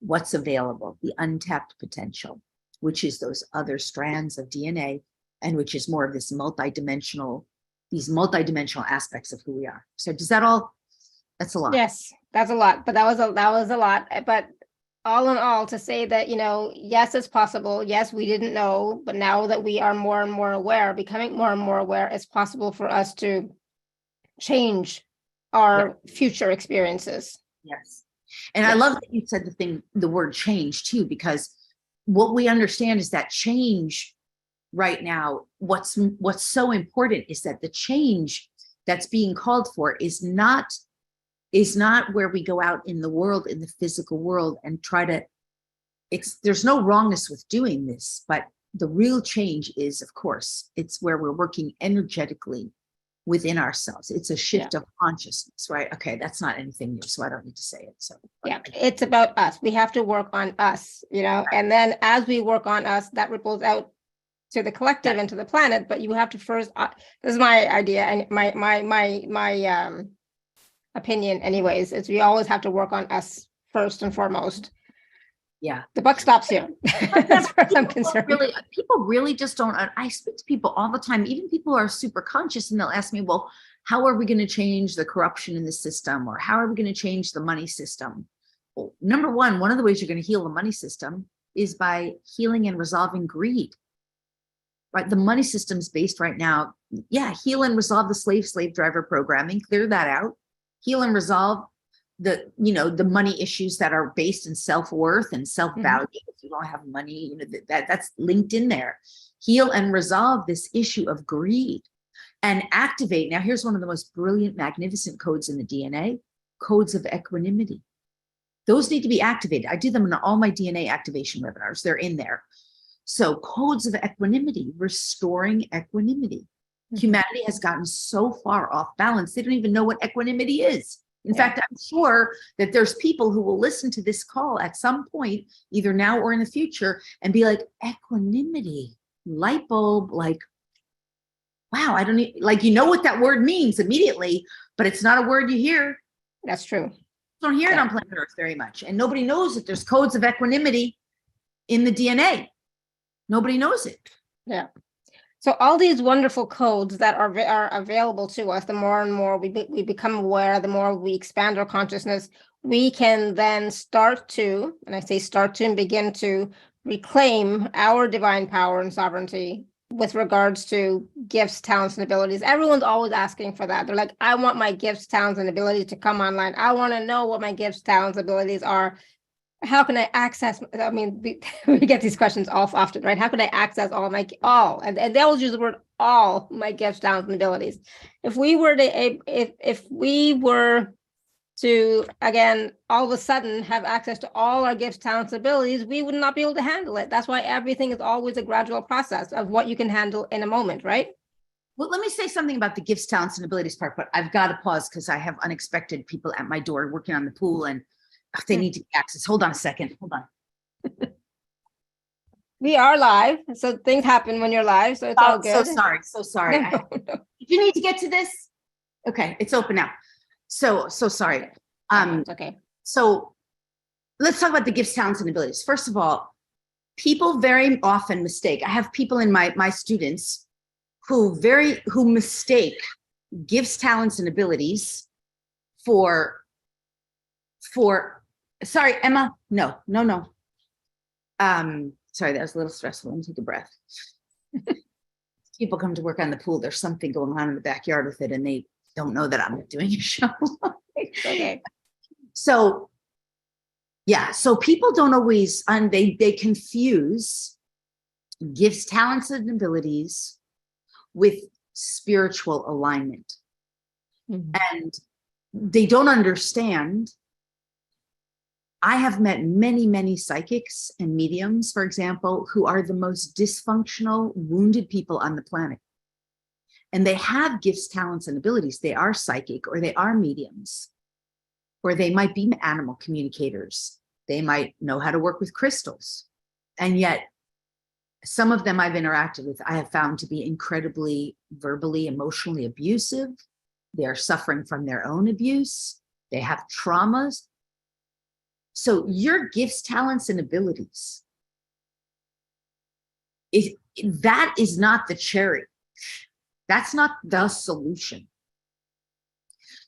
what's available, the untapped potential, which is those other strands of DNA, and which is more of this these multidimensional aspects of who we are. So does that all, that's a lot. Yes, that's a lot, but that was a lot. But all in all, to say that, yes, it's possible. Yes, we didn't know, but now that we are more and more aware, becoming more and more aware, it's possible for us to change our future experiences. Yes. And I love that you said the word change too, because what we understand is that change right now, what's so important is that the change that's being called for is not where we go out in the world, in the physical world, and try to, there's no wrongness with doing this, but the real change is, of course, it's where we're working energetically within ourselves. It's a shift of consciousness, right? Okay, that's not anything new, so I don't need to say it. So it's about us. We have to work on us, and then as we work on us, that ripples out to the collective and to the planet. But you have to first, this is my idea and my opinion anyways, is we always have to work on us first and foremost. The buck stops here. As far as I'm concerned. People really just don't. I speak to people all the time, even people who are super conscious, and they'll ask me, well, how are we going to change the corruption in the system? Or how are we going to change the money system? Well, number one of the ways you're going to heal the money system is by healing and resolving greed. Right? The money system's based right now. Heal and resolve the slave driver programming, clear that out, heal and resolve the money issues that are based in self-worth and self-value. If you don't have money, that's linked in there. Heal and resolve this issue of greed and activate. Now, here's one of the most brilliant, magnificent codes in the DNA, codes of equanimity. Those need to be activated. I do them in all my DNA activation webinars. They're in there. So codes of equanimity, restoring equanimity. Humanity has gotten so far off balance, they don't even know what equanimity is. In fact, I'm sure that there's people who will listen to this call at some point, either now or in the future, and be like, equanimity, light bulb, like, wow, I don't need, like, what that word means immediately, but it's not a word you hear. That's true. You don't hear it on planet Earth very much. And nobody knows that there's codes of equanimity in the DNA. Nobody knows it. Yeah. So all these wonderful codes that are available to us, the more and more we become aware, the more we expand our consciousness, we can then start to, and I say start to and begin to reclaim our divine power and sovereignty with regards to gifts, talents, and abilities. Everyone's always asking for that. They're like, I want my gifts, talents, and abilities to come online. I want to know what my gifts, talents, abilities are. How can I access? I mean, we get these questions often, right? How can I access and they always use the word all my gifts, talents, and abilities. If we were to again all of a sudden have access to all our gifts, talents, and abilities, we would not be able to handle it. That's why everything is always a gradual process of what you can handle in a moment, right? Well, let me say something about the gifts, talents, and abilities part, but I've got to pause because I have unexpected people at my door working on the pool, and they need to get access. Hold on a second. Hold on. We are live, so things happen when you're live, so it's all good. So sorry. No. Did you need to get to this? Okay, it's open now. So sorry. Okay. So let's talk about the gifts, talents, and abilities. First of all, people very often mistake. I have people in my students who mistake gifts, talents, and abilities for sorry, Emma. No. Sorry, that was a little stressful. Let me take a breath. People come to work on the pool. There's something going on in the backyard with it, and they don't know that I'm doing a show. Okay. So Yeah. So people don't always, and they confuse gifts, talents, and abilities with spiritual alignment. And they don't understand. I have met many, many psychics and mediums, for example, who are the most dysfunctional, wounded people on the planet. And they have gifts, talents, and abilities. They are psychic, or they are mediums, or they might be animal communicators. They might know how to work with crystals. And yet, some of them I've interacted with, I have found to be incredibly verbally, emotionally abusive. They're suffering from their own abuse. They have traumas. So your gifts, talents, and abilities, that is not the cherry. That's not the solution.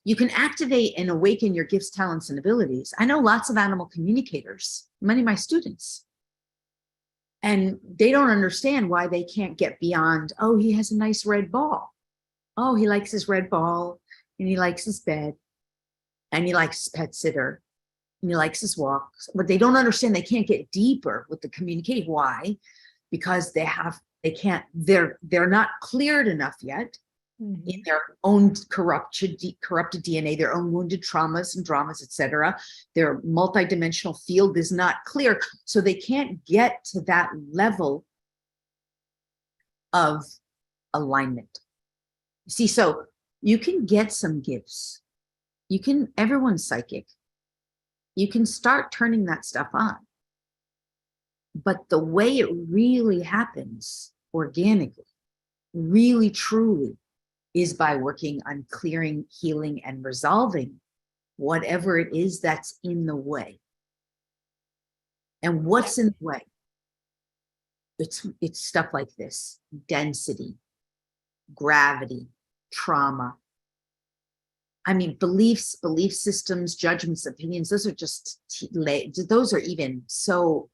You can activate and awaken your gifts, talents, and abilities. I know lots of animal communicators, many of my students, and they don't understand why they can't get beyond, oh, he has a nice red ball. Oh, he likes his red ball, and he likes his bed, and he likes his pet sitter, and he likes his walks. But they don't understand, they can't get deeper with the communication. Why? Because they're not cleared enough yet in their own corrupted DNA, their own wounded traumas and dramas, etc. Their multidimensional field is not clear. So they can't get to that level of alignment. See, so you can get some gifts. Everyone's psychic. You can start turning that stuff on. But the way it really happens organically, really, truly, is by working on clearing, healing, and resolving whatever it is that's in the way. And what's in the way? It's stuff like this: density, gravity, trauma. I mean, beliefs, belief systems, judgments, opinions, those are even so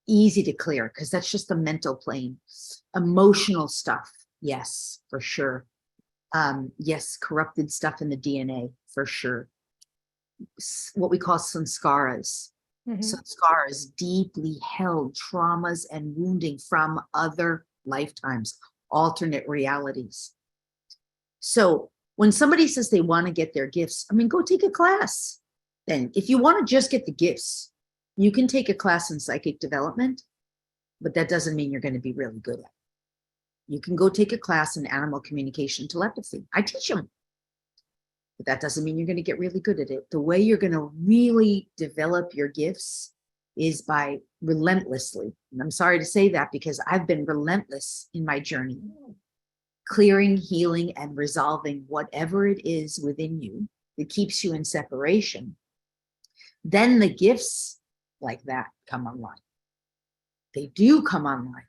easy to clear, because that's just the mental plane. Emotional stuff, yes, for sure. Yes, corrupted stuff in the DNA, for sure. What we call sanskaras. Sanskaras, deeply held traumas and wounding from other lifetimes, alternate realities. So when somebody says they want to get their gifts, I mean, go take a class. Then if you want to just get the gifts, you can take a class in psychic development, but that doesn't mean you're going to be really good at it. You can go take a class in animal communication telepathy. I teach them. But that doesn't mean you're going to get really good at it. The way you're going to really develop your gifts is by relentlessly. And I'm sorry to say that, because I've been relentless in my journey, clearing, healing, and resolving whatever it is within you that keeps you in separation. Then the gifts like that come online. They do come online.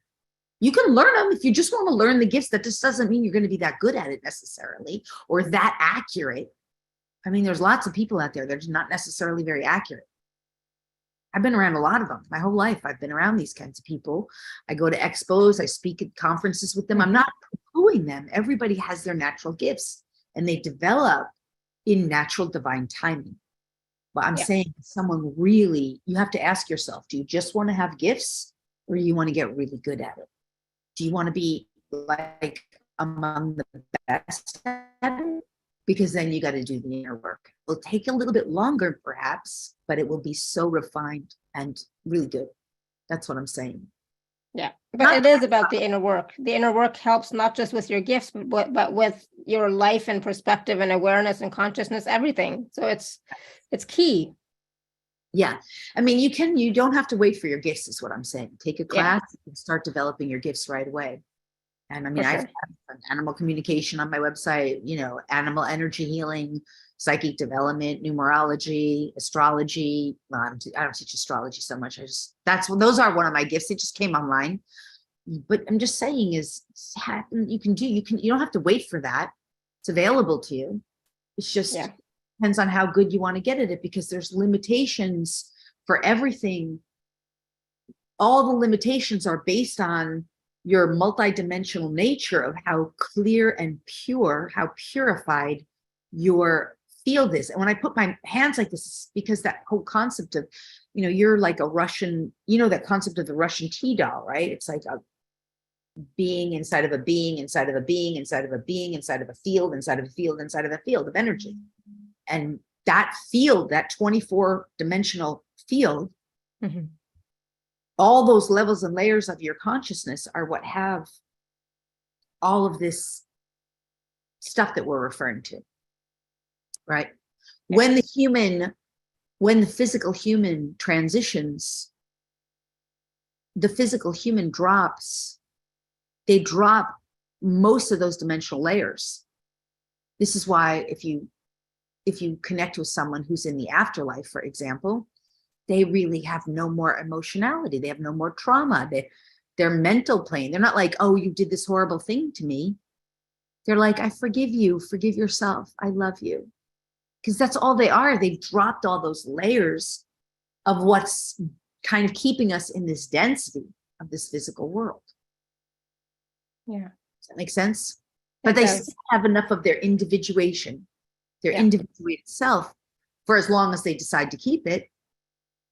You can learn them if you just want to learn the gifts. That just doesn't mean you're going to be that good at it necessarily, or that accurate. I mean, there's lots of people out there that are not necessarily very accurate. I've been around a lot of them my whole life. I've been around these kinds of people. I go to expos, I speak at conferences with them. I'm not poo-pooing them. Everybody has their natural gifts, and they develop in natural divine timing. But I'm saying, someone really, you have to ask yourself, do you just want to have gifts, or you want to get really good at it? Do you want to be like among the best at it? Because then you got to do the inner work. It'll take a little bit longer, perhaps, but it will be so refined and really good. That's what I'm saying. Yeah, but it is about the inner work. The inner work helps not just with your gifts, but with your life and perspective and awareness and consciousness, everything. So it's key. Yeah. I mean, you don't have to wait for your gifts, is what I'm saying. Take a class and start developing your gifts right away. And I mean, I have animal communication on my website, animal energy healing, psychic development, numerology, astrology. Well, I don't teach astrology so much. Those are one of my gifts. It just came online. But I'm just saying you don't have to wait for that. It's available to you. It's just depends on how good you want to get at it, because there's limitations for everything. All the limitations are based on your multidimensional nature of how clear and pure, how purified your feel this. And when I put my hands like this, it's because that whole concept of, you're like a Russian, that concept of the Russian tea doll, right? It's like a being inside of a being, inside of a being, inside of a being, inside of a field, inside of a field, inside of a field of energy. And that field, that 24-dimensional field, all those levels and layers of your consciousness are what have all of this stuff that we're referring to, right? When the physical human transitions, the physical human drops, they drop most of those dimensional layers. This is why if you connect with someone who's in the afterlife, for example, they really have no more emotionality. They have no more trauma. Their mental plane, they're not like, oh, you did this horrible thing to me. They're like, I forgive you, forgive yourself, I love you. Because that's all they are. They've dropped all those layers of what's kind of keeping us in this density of this physical world. Yeah. Does that make sense? But they still have enough of their individuation, their individuated self, for as long as they decide to keep it,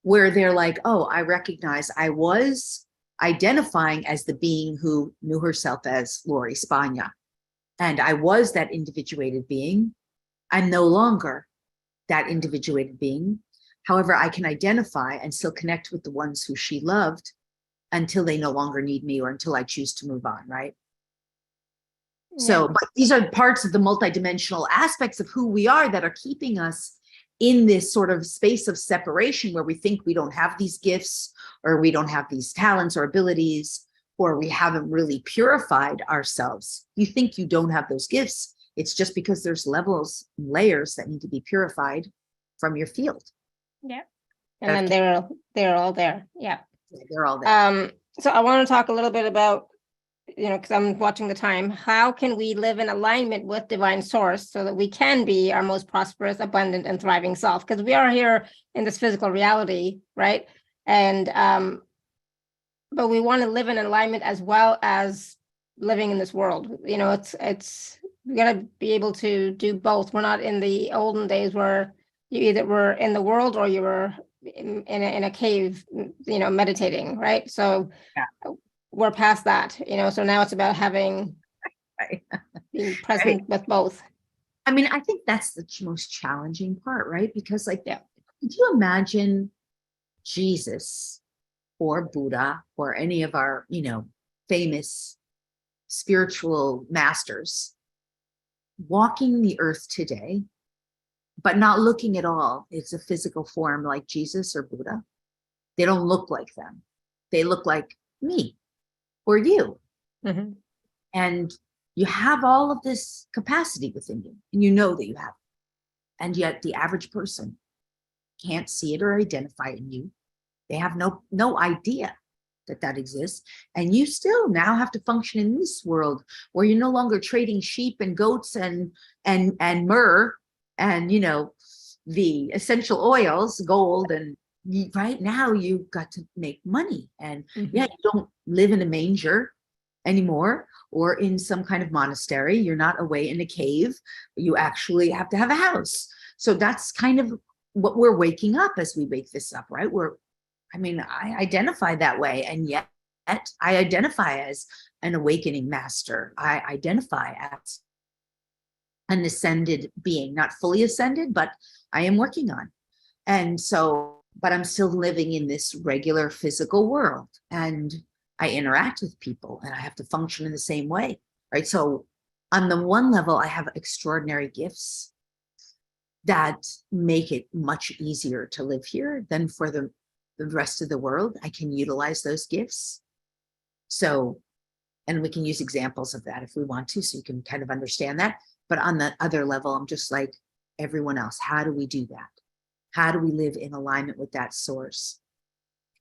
where they're like, oh, I recognize I was identifying as the being who knew herself as Lori Spagna. And I was that individuated being. I'm no longer that individuated being. However, I can identify and still connect with the ones who she loved until they no longer need me or until I choose to move on, right? Yeah. So, but these are parts of the multidimensional aspects of who we are that are keeping us in this sort of space of separation where we think we don't have these gifts or we don't have these talents or abilities, or we haven't really purified ourselves. You think you don't have those gifts. It's just because there's levels, layers that need to be purified from your field. Yeah. And then they're all there. Yeah. They're all there. So I want to talk a little bit about, because I'm watching the time, how can we live in alignment with divine source so that we can be our most prosperous, abundant, and thriving self? Because we are here in this physical reality, right? And but we want to live in alignment as well as living in this world. It's we got to be able to do both. We're not in the olden days where you either were in the world or you were in a cave, meditating, right? So we're past that, so now it's about being present with both. I mean, I think that's the most challenging part, right? Because could you imagine Jesus or Buddha or any of our, famous spiritual masters walking the earth today, but not looking at all? It's a physical form like Jesus or Buddha. They don't look like them. They look like me or you. Mm-hmm. And you have all of this capacity within you, and you know that you have it. And yet the average person can't see it or identify it in you. They have no idea that exists. And you still now have to function in this world where you're no longer trading sheep and goats and myrrh and, the essential oils, gold. And right now you've got to make money. And you don't live in a manger anymore or in some kind of monastery. You're not away in a cave. You actually have to have a house. So that's kind of what we're waking up as we wake this up, right? I identify that way, and yet I identify as an awakening master. I identify as an ascended being, not fully ascended, but I am working on. And so, but I'm still living in this regular physical world, and I interact with people, and I have to function in the same way, right? So on the one level, I have extraordinary gifts that make it much easier to live here than for the rest of the world. I can utilize those gifts. So, and we can use examples of that if we want to, so you can kind of understand that. But on the other level, I'm just like everyone else. How do we do that? How do we live in alignment with that source?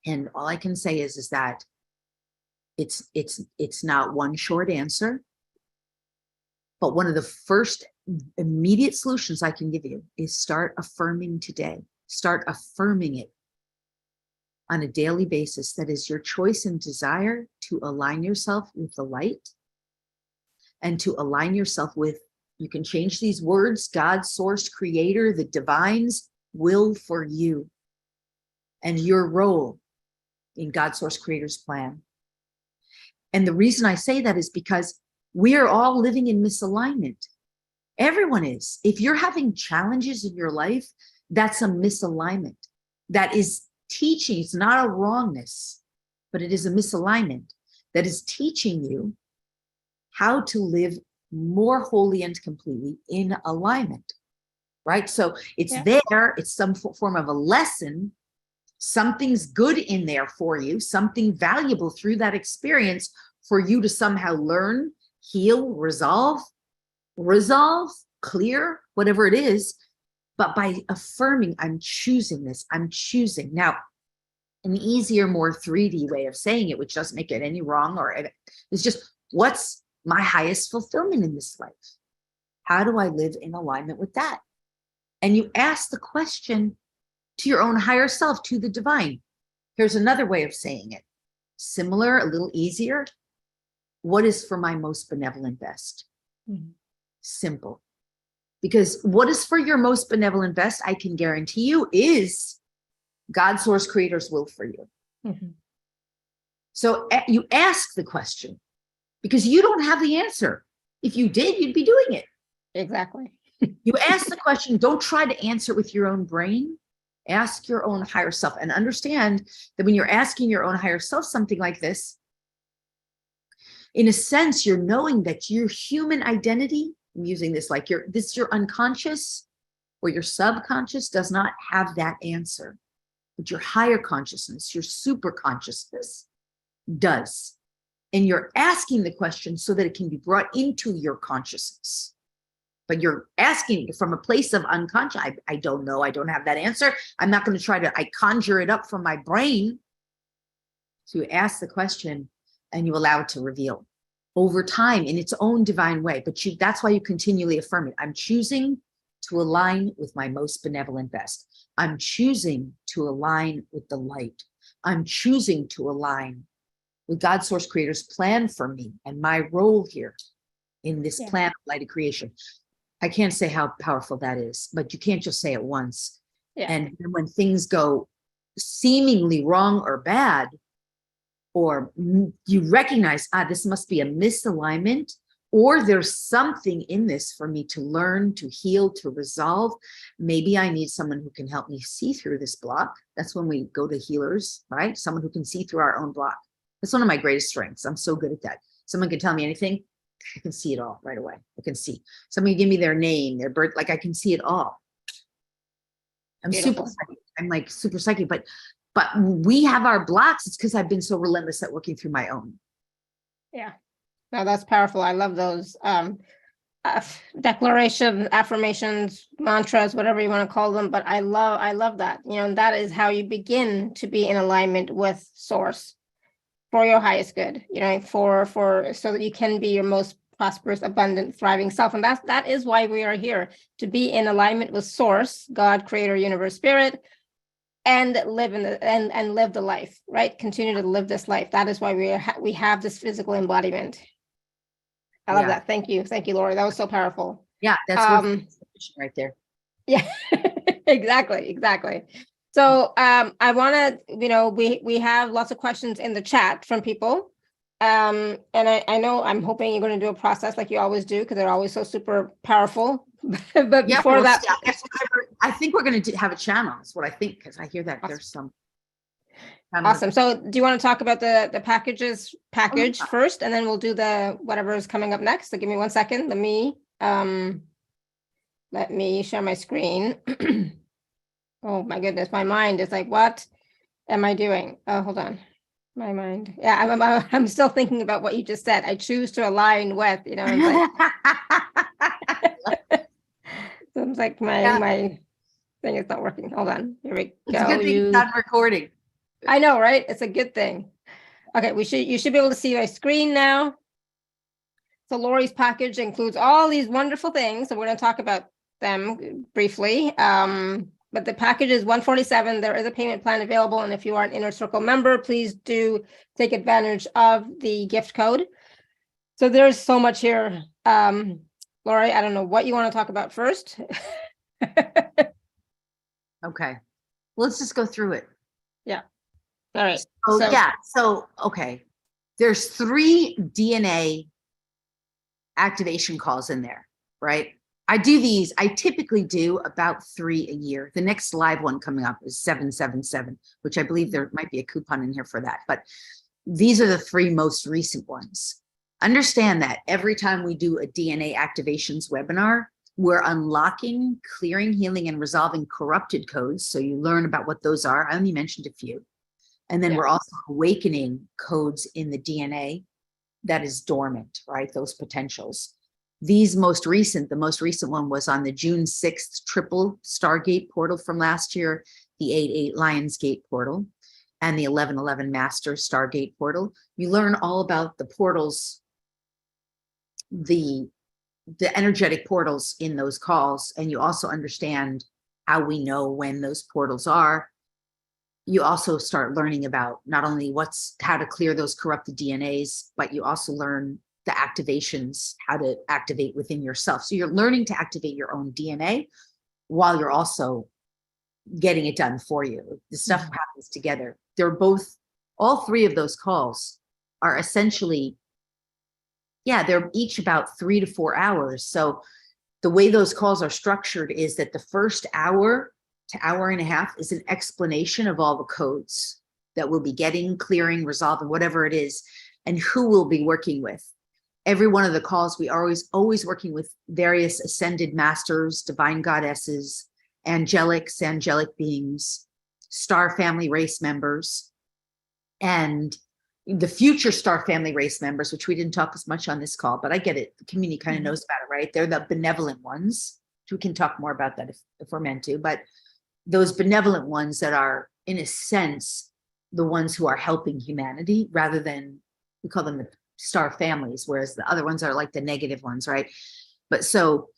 And all I can say is that it's not one short answer, but one of the first immediate solutions I can give you is start affirming today. Start affirming it on a daily basis. That is your choice and desire to align yourself with the light and to align yourself with You can change these words: God, source, creator, the divine's will for you, and your role in God, source, creator's plan. And the reason I say that is because we are all living in misalignment. Everyone is. If you're having challenges in your life, that's a misalignment. That is teaching. It's not a wrongness, but it is a misalignment that is teaching you how to live more wholly and completely in alignment, right? So it's there. It's some form of a lesson. Something's good in there for you, something valuable through that experience for you to somehow learn, heal, resolve, clear, whatever it is. But by affirming, I'm choosing this, I'm choosing. Now, an easier, more 3D way of saying it, which doesn't make it any wrong, or it's just, what's my highest fulfillment in this life? How do I live in alignment with that? And you ask the question to your own higher self, to the divine. Here's another way of saying it. Similar, a little easier. What is for my most benevolent best? Mm-hmm. Simple. Because what is for your most benevolent best, I can guarantee you, is God, source, creator's will for you. Mm-hmm. So you ask the question, because you don't have the answer. If you did, you'd be doing it. Exactly. You ask the question. Don't try to answer it with your own brain. Ask your own higher self, and understand that when you're asking your own higher self something like this, in a sense, you're knowing that your human identity, I'm using this like your unconscious or your subconscious does not have that answer, but your higher consciousness, your super consciousness does. And you're asking the question so that it can be brought into your consciousness. But you're asking from a place of unconscious. I don't know. I don't have that answer. I'm not going to try to, I conjure it up from my brain. So you ask the question and you allow it to reveal over time in its own divine way. But that's why you continually affirm it. I'm choosing to align with my most benevolent best. I'm choosing to align with the light. I'm choosing to align with God, source, creator's plan for me and my role here in this plan of light of creation. I can't say how powerful that is, but you can't just say it once. Yeah. And when things go seemingly wrong or bad, or you recognize, this must be a misalignment, or there's something in this for me to learn, to heal, to resolve. Maybe I need someone who can help me see through this block. That's when we go to healers, right? Someone who can see through our own block. That's one of my greatest strengths. I'm so good at that. Someone can tell me anything. I can see it all right away. I can see. Somebody give me their name, their birth, like I can see it all. I'm super psychic. I'm like super psychic, but we have our blocks. It's because I've been so relentless at working through my own. Yeah. No, that's powerful. I love those declarations, affirmations, mantras, whatever you want to call them. But I love that. That is how you begin to be in alignment with source for your highest good, for so that you can be your most prosperous, abundant, thriving self. And that is why we are here, to be in alignment with source, God, creator, universe, spirit, and live and live the life, right? Continue to live this life. That is why we have this physical embodiment. I love that. Thank you, Lori. That was so powerful. Yeah, that's right there. Yeah, exactly. So I want to, we have lots of questions in the chat from people. And I know I'm hoping you're going to do a process like you always do, because they're always so super powerful. But before that, I think we're going to have a channel. That's what I think, because I hear that there's some. Awesome. So do you want to talk about the package first, and then we'll do the whatever is coming up next? So give me 1 second. Let me share my screen. Oh my goodness, my mind is like, what am I doing? Oh, hold on. My mind. Yeah, I'm still thinking about what you just said. I choose to align with, it's like, so it's like my thing is not working. Hold on. Here we go. It's a good thing it's not recording. I know, right? It's a good thing. Okay, you should be able to see my screen now. So Lori's package includes all these wonderful things. So we're going to talk about them briefly. But the package is $147. There is a payment plan available. And if you are an Inner Circle member, please do take advantage of the gift code. So there's so much here. Lori, I don't know what you want to talk about first. Okay. Let's just go through it. Yeah. All right. Oh, yeah. So, okay. There's 3 DNA activation calls in there, right? I typically do about 3 a year. The next live one coming up is 777, which I believe there might be a coupon in here for that. But these are the 3 most recent ones. Understand that every time we do a DNA activations webinar, we're unlocking, clearing, healing, and resolving corrupted codes. So you learn about what those are. I only mentioned a few. And then we're also awakening codes in the DNA that is dormant, right? Those potentials. The most recent one was on the June 6th triple Stargate portal from last year, the 8/8 Lionsgate portal, and the 11/11 Master Stargate portal. You learn all about the portals, the energetic portals in those calls, and you also understand how we know when those portals are. You also start learning about not only how to clear those corrupted DNAs, but you also learn the activations, how to activate within yourself. So you're learning to activate your own DNA while you're also getting it done for you. The stuff happens together. All 3 of those calls are essentially, they're each about 3 to 4 hours. So the way those calls are structured is that the first hour to hour and a half is an explanation of all the codes that we'll be getting, clearing, resolving, whatever it is, and who we'll be working with. Every one of the calls, we are always working with various ascended masters, divine goddesses, angelic beings, star family race members, and the future star family race members, which we didn't talk as much on this call, but I get it. The community kind of knows about it, right? They're the benevolent ones. We can talk more about that if we're meant to, but those benevolent ones that are, in a sense, the ones who are helping humanity, rather than, we call them the star families, whereas the other ones are like the negative ones, right? But so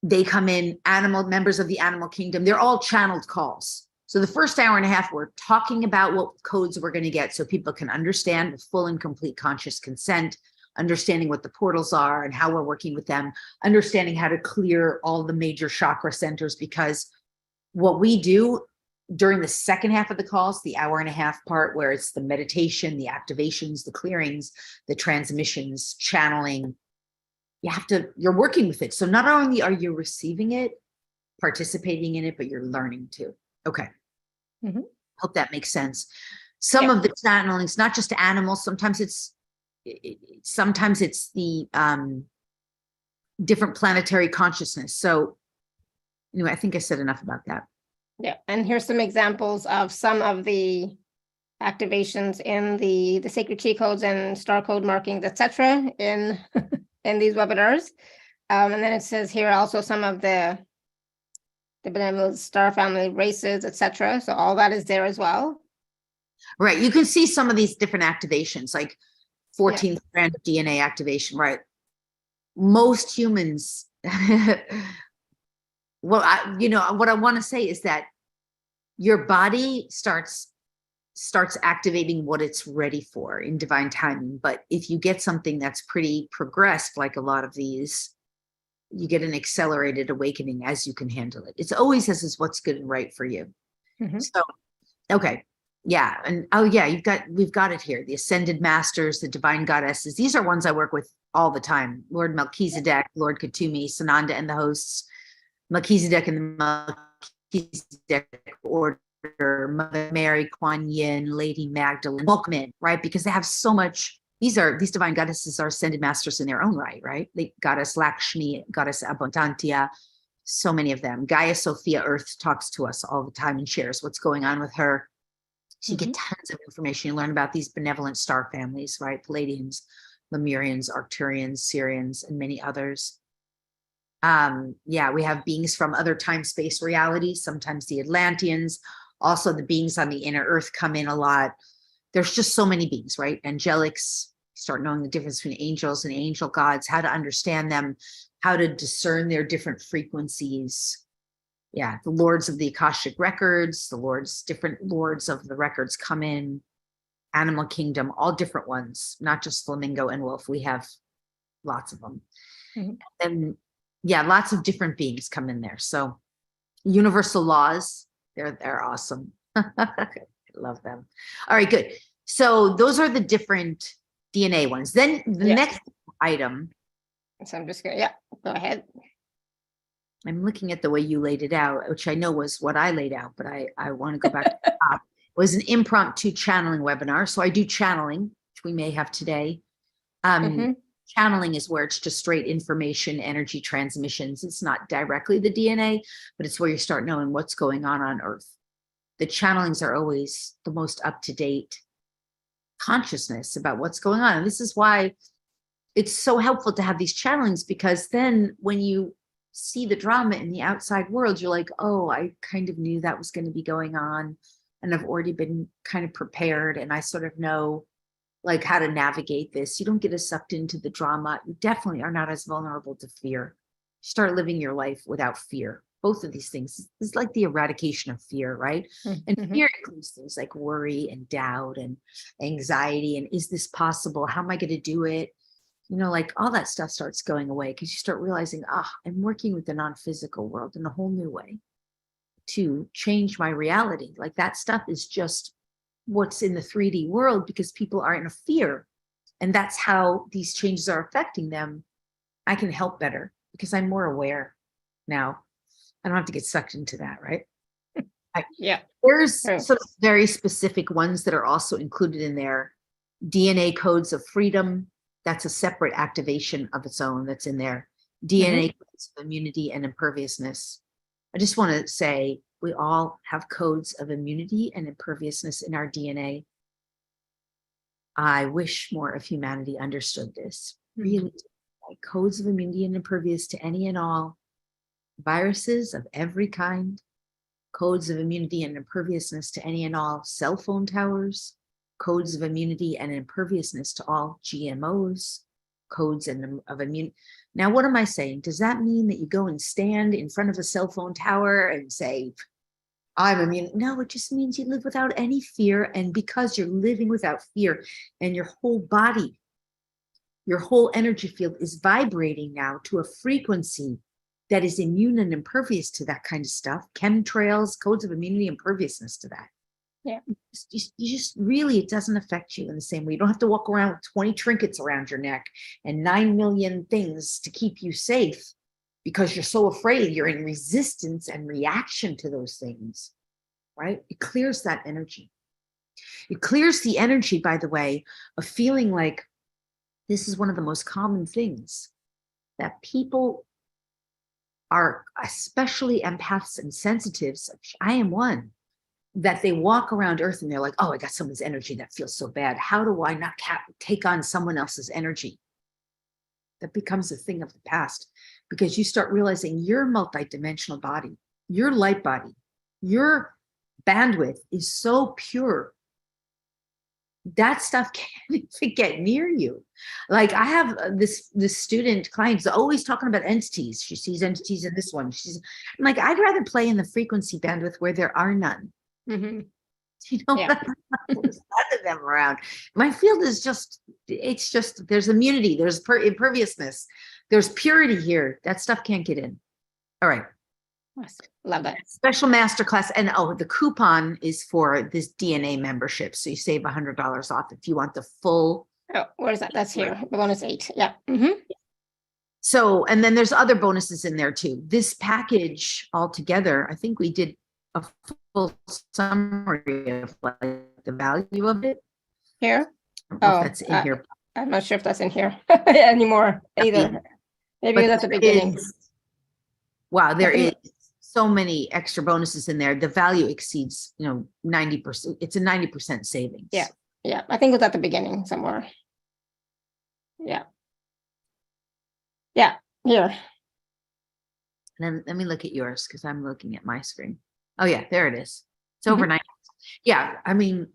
they come in, members of the animal kingdom, they're all channeled calls. So the first hour and a half, we're talking about what codes we're going to get so people can understand with full and complete conscious consent, understanding what the portals are and how we're working with them, understanding how to clear all the major chakra centers, because what we do during the second half of the calls, the hour and a half part, where it's the meditation, the activations, the clearings, the transmissions, channeling, you're working with it. So not only are you receiving it, participating in it, but you're learning too. Okay. Hope that makes sense. Some of the channelings, not just animals, sometimes it's the different planetary consciousness. So anyway, I think I said enough about that. Yeah, and here's some examples of some of the activations in the sacred key codes and star code markings, etc. in these webinars. And then it says here also some of the benevolent star family races, etc. So all that is there as well. Right. You can see some of these different activations, like 14th strand of DNA activation, right? Most humans, what I want to say is that your body starts activating what it's ready for in divine timing. But if you get something that's pretty progressed, like a lot of these, you get an accelerated awakening as you can handle it. It's always this is what's good and right for you. So, okay. Yeah. And we've got it here. The ascended masters, the divine goddesses. These are ones I work with all the time. Lord Melchizedek, Lord Katumi, Sananda and the hosts, Melchizedek and the Melchizedek order, Mother Mary, Kuan Yin, Lady Magdalene, welcome in, right? Because they have so much. These divine goddesses are ascended masters in their own right? They goddess Lakshmi, goddess Abundantia, so many of them. Gaia Sophia Earth talks to us all the time and shares what's going on with her. So you get tons of information. You learn about these benevolent star families, right? Palladians, Lemurians, Arcturians, Syrians, and many others. We have beings from other time-space realities, sometimes the Atlanteans, also the beings on the inner earth come in a lot. There's just so many beings, right? Angelics, start knowing the difference between angels and angel gods, how to understand them, how to discern their different frequencies. Yeah, the lords of the Akashic records, different lords of the records come in, animal kingdom, all different ones, not just flamingo and wolf. We have lots of them. And yeah, lots of different beings come in there. So universal laws, they're awesome. I love them. All right, good. So those are the different DNA ones. Then the next item. So I'm just gonna, go ahead. I'm looking at the way you laid it out, which I know was what I laid out, but I want to go back to the top. It was an impromptu channeling webinar. So I do channeling, which we may have today. Channeling is where it's just straight information, energy transmissions. It's not directly the DNA, but it's where you start knowing what's going on Earth. The channelings are always the most up-to-date consciousness about what's going on. And this is why it's so helpful to have these channelings, because then when you see the drama in the outside world, you're like, oh, I kind of knew that was going to be going on, and I've already been kind of prepared, and I sort of know like how to navigate this. You don't get as sucked into the drama. You definitely are not as vulnerable to fear. Start living your life without fear. Both of these things is like the eradication of fear, right? And fear includes things like worry and doubt and anxiety. And is this possible? How am I going to do it? You know, like all that stuff starts going away because you start realizing, I'm working with the non-physical world in a whole new way to change my reality. Like that stuff is just what's in the 3D world because people are in a fear. And that's how these changes are affecting them. I can help better because I'm more aware now. I don't have to get sucked into that, right? There's sort of very specific ones that are also included in there. DNA codes of freedom. That's a separate activation of its own that's in there. DNA codes of immunity and imperviousness. I just want to say we all have codes of immunity and imperviousness in our DNA. I wish more of humanity understood this. Really, like codes of immunity and impervious to any and all viruses of every kind, codes of immunity and imperviousness to any and all cell phone towers, codes of immunity and imperviousness to all GMOs, codes of immunity. Now, what am I saying? Does that mean that you go and stand in front of a cell phone tower and say, I'm immune? No, it just means you live without any fear. And because you're living without fear and your whole body, your whole energy field is vibrating now to a frequency that is immune and impervious to that kind of stuff, chemtrails, codes of immunity, imperviousness to that. Yeah. You just really, it doesn't affect you in the same way. You don't have to walk around with 20 trinkets around your neck and 9 million things to keep you safe because you're so afraid. You're in resistance and reaction to those things, right? It clears that energy. It clears the energy, by the way, of feeling like this is one of the most common things that people are, especially empaths and sensitives. I am one. That they walk around Earth and they're like, oh, I got someone's energy that feels so bad. How do I not take on someone else's energy? That becomes a thing of the past because you start realizing your multidimensional body, your light body, your bandwidth is so pure. That stuff can't even get near you. Like I have this student client who's always talking about entities. She sees entities in this one. I'm like, I'd rather play in the frequency bandwidth where there are none. You know, there's none of them around. My field is it's just, there's immunity, there's imperviousness, there's purity here. That stuff can't get in. All right. Love that. Special masterclass. And the coupon is for this DNA membership. So you save $100 off if you want the full. Oh, where is that? That's here. The bonus 8. Yeah. So, and then there's other bonuses in there too. This package altogether, I think we did a full summary of like the value of it. Here? I don't know if that's in here. I'm not sure if that's in here anymore either. Maybe that's the beginning. Wow, there is so many extra bonuses in there. The value exceeds, 90%. It's a 90% savings. Yeah. Yeah. I think it was at the beginning somewhere. Yeah. Yeah. Here. And then let me look at yours because I'm looking at my screen. Oh yeah, there it is. It's over 90%. Yeah. I mean,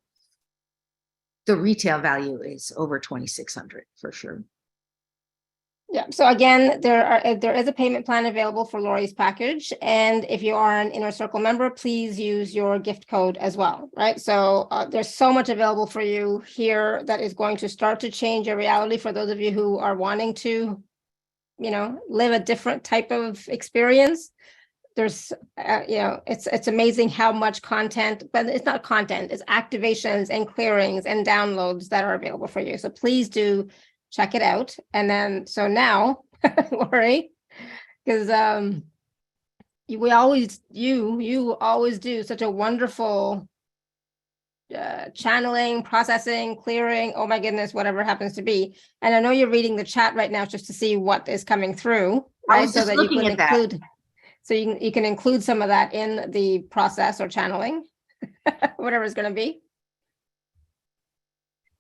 the retail value is over 2,600 for sure. Yeah. So again, there is a payment plan available for Lori's package. And if you are an Inner Circle member, please use your gift code as well, right? So there's so much available for you here that is going to start to change your reality for those of you who are wanting to live a different type of experience. There's, it's amazing how much content, but it's not content, it's activations and clearings and downloads that are available for you. So please do check it out. And then, so now, Lori, because you always do such a wonderful channeling, processing, clearing, oh my goodness, whatever happens to be. And I know you're reading the chat right now just to see what is coming through, right? So that you can include, so you can include some of that in the process or channeling, whatever it's going to be.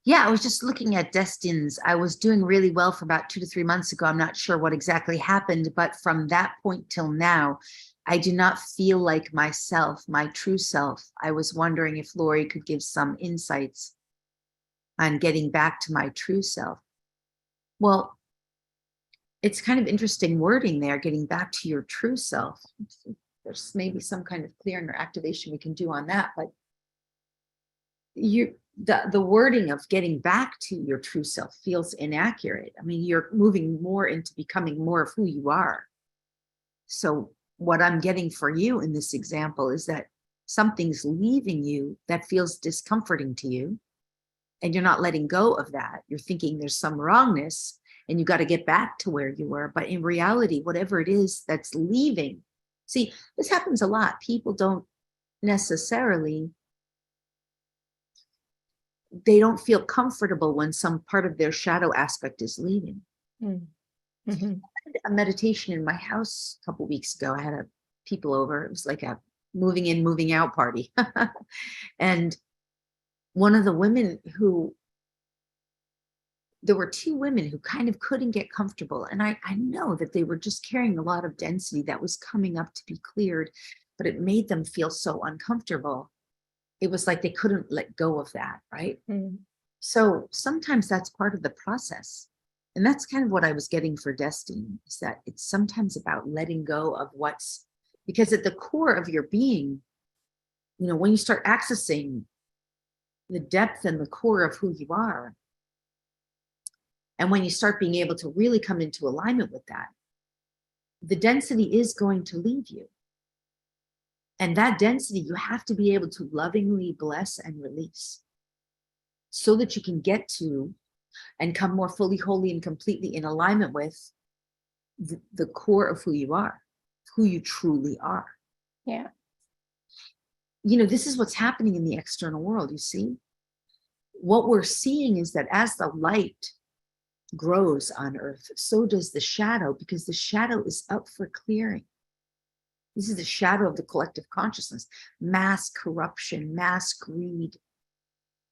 Yeah, I was just looking at destines. I was doing really well for about 2 to 3 months ago. I'm not sure what exactly happened, but from that point till now, I do not feel like myself, my true self. I was wondering if Lori could give some insights on getting back to my true self. Well, it's kind of interesting wording there, getting back to your true self. There's maybe some kind of clearing or activation we can do on that, but the wording of getting back to your true self feels inaccurate. I mean, you're moving more into becoming more of who you are. So what I'm getting for you in this example is that something's leaving you that feels discomforting to you, and you're not letting go of that. You're thinking there's some wrongness and you got to get back to where you were. But in reality, whatever it is that's leaving, see, this happens a lot. People don't necessarily, they don't feel comfortable when some part of their shadow aspect is leaving. Mm-hmm. I did a meditation in my house a couple of weeks ago. I had people over. It was like a moving in, moving out party. And one of the women there were 2 women who kind of couldn't get comfortable. And I know that they were just carrying a lot of density that was coming up to be cleared, but it made them feel so uncomfortable. It was like they couldn't let go of that, right? Mm. So sometimes that's part of the process. And that's kind of what I was getting for destiny, is that it's sometimes about letting go of because at the core of your being, when you start accessing the depth and the core of who you are, and when you start being able to really come into alignment with that, the density is going to leave you. And that density, you have to be able to lovingly bless and release so that you can get to and come more fully, wholly, and completely in alignment with the core of who you are, who you truly are. Yeah. This is what's happening in the external world, you see? What we're seeing is that as the light grows on earth, so does the shadow, because the shadow is up for clearing. This is the shadow of the collective consciousness, mass corruption, mass greed,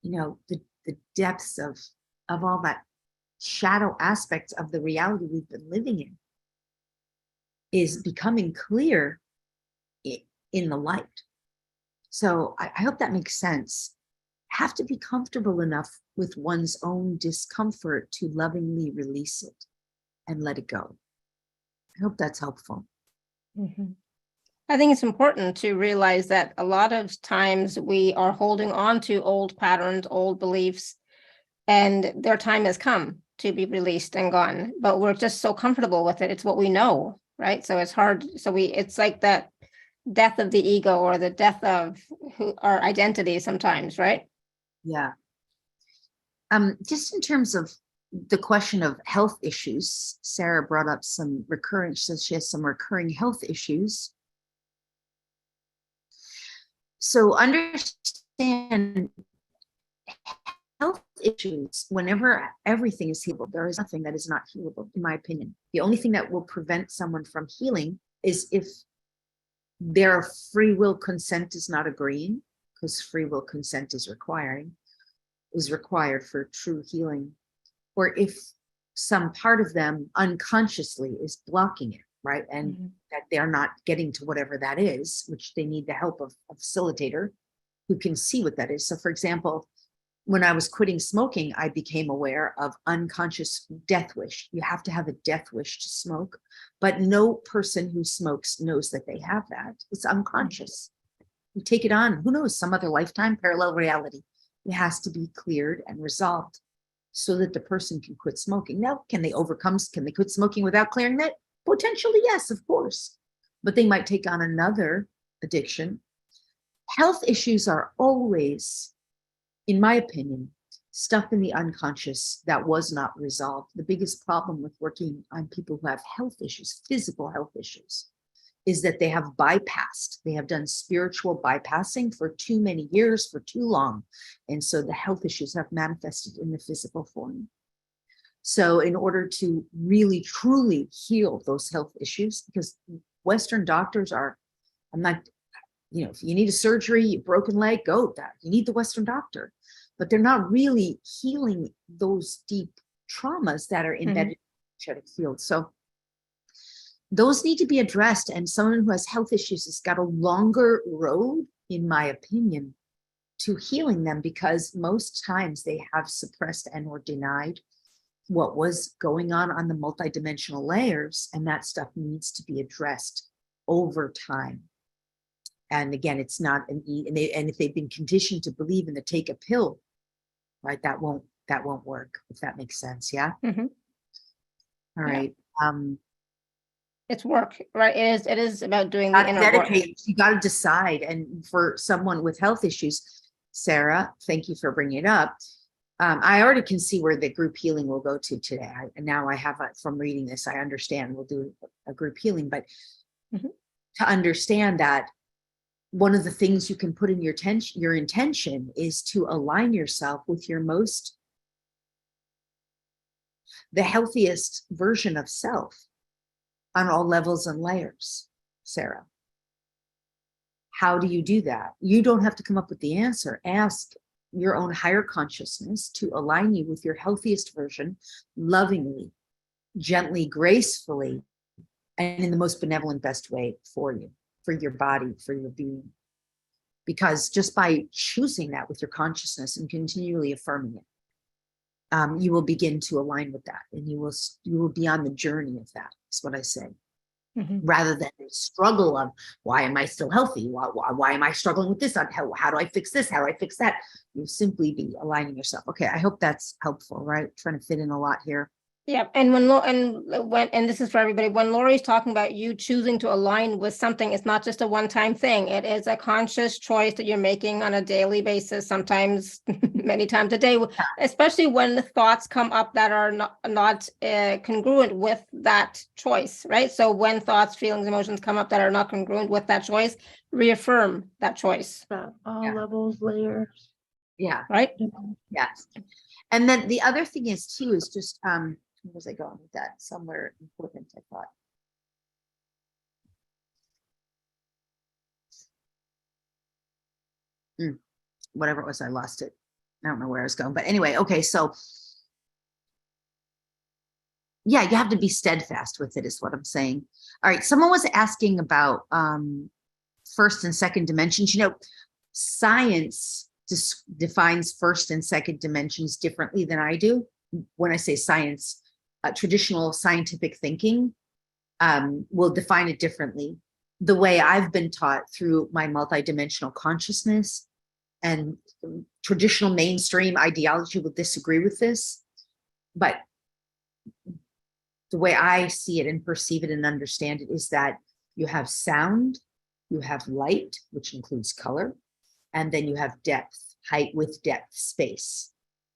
the depths of all that shadow aspects of the reality we've been living in is becoming clear in the light. So I hope that makes sense. Have to be comfortable enough with one's own discomfort to lovingly release it and let it go. I hope that's helpful. Mm-hmm. I think it's important to realize that a lot of times we are holding on to old patterns, old beliefs, and their time has come to be released and gone, but we're just so comfortable with it. It's what we know, right? So it's hard. So it's like that death of the ego, or the death of our identity sometimes, right? Yeah. Just in terms of the question of health issues, Sarah brought up some recurring, she says she has some recurring health issues. So understand health issues, whenever everything is healable, there is nothing that is not healable, in my opinion. The only thing that will prevent someone from healing is if their free will consent is not agreeing, because free will consent is required for true healing, or if some part of them unconsciously is blocking it, right? And that they're not getting to whatever that is, which they need the help of a facilitator who can see what that is. So for example, when I was quitting smoking, I became aware of unconscious death wish. You have to have a death wish to smoke, but no person who smokes knows that they have that. It's unconscious. You take it on, who knows, some other lifetime, parallel reality. It has to be cleared and resolved. so that the person can quit smoking. Now, can they quit smoking without clearing that? Potentially, yes, of course. But they might take on another addiction. Health issues are always, in my opinion, stuff in the unconscious that was not resolved. The biggest problem with working on people who have health issues, physical health issues, is that they have done spiritual bypassing for too many years, for too long. And so the health issues have manifested in the physical form. So in order to really, truly heal those health issues, because Western doctors are, I'm not, if you need a surgery, a broken leg, go with that. You need the Western doctor, but they're not really healing those deep traumas that are embedded in the energetic field. So those need to be addressed. And someone who has health issues has got a longer road, in my opinion, to healing them, because most times they have suppressed and or denied what was going on the multidimensional layers. And that stuff needs to be addressed over time. And again, it's not and if they've been conditioned to believe in the take a pill, right, that won't work, if that makes sense. Yeah. All right. It's work, right? It is about doing the inner work. You got to decide. And for someone with health issues, Sarah, thank you for bringing it up. I already can see where the group healing will go to today. Now I have, from reading this, I understand we'll do a group healing, but to understand that one of the things you can put in your intention is to align yourself with the healthiest version of self on all levels and layers, Sarah. How do you do that? You don't have to come up with the answer. Ask your own higher consciousness to align you with your healthiest version, lovingly, gently, gracefully, and in the most benevolent, best way for you, for your body, for your being. Because just by choosing that with your consciousness and continually affirming it, you will begin to align with that, and you will be on the journey of that, is what I say. Rather than the struggle of, why am I still healthy? Why am I struggling with this? How do I fix this? How do I fix that? You simply be aligning yourself. Okay, I hope that's helpful, right? Trying to fit in a lot here. Yeah, and and this is for everybody. When Lori's talking about you choosing to align with something, it's not just a one-time thing. It is a conscious choice that you're making on a daily basis, sometimes many times a day, especially when the thoughts come up that are not congruent with that choice, right? So when thoughts, feelings, emotions come up that are not congruent with that choice, reaffirm that choice. All levels, layers. Yeah. Right? Yes. And then the other thing is too, is just, where was I going with that? Somewhere important, I thought. Whatever it was, I lost it. I don't know where I was going, but anyway, okay. So yeah, you have to be steadfast with it, is what I'm saying. All right. Someone was asking about first and second dimensions. Science defines first and second dimensions differently than I do. When I say science, traditional scientific thinking will define it differently. The way I've been taught through my multidimensional consciousness, and traditional mainstream ideology will disagree with this, but the way I see it and perceive it and understand it is that you have sound, you have light, which includes color, and then you have depth, height, width, depth, space.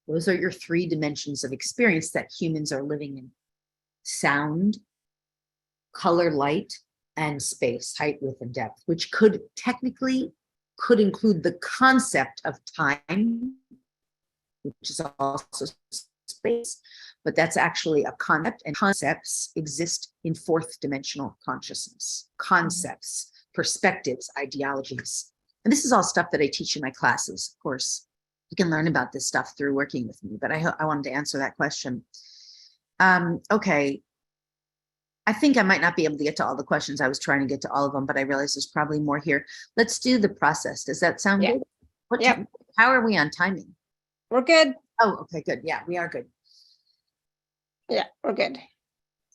Those are your three dimensions of experience that humans are living in: sound, color, light, and space, height, width, and depth, which could include the concept of time, which is also space, but that's actually a concept, and concepts exist in fourth dimensional consciousness. Concepts, perspectives, ideologies. And this is all stuff that I teach in my classes, of course. You can learn about this stuff through working with me, but I wanted to answer that question. Okay. I think I might not be able to get to all the questions. I was trying to get to all of them, but I realize there's probably more here. Let's do the process. Does that sound good? How are we on timing? We're good. Oh, okay, good. Yeah, we are good. Yeah, we're good.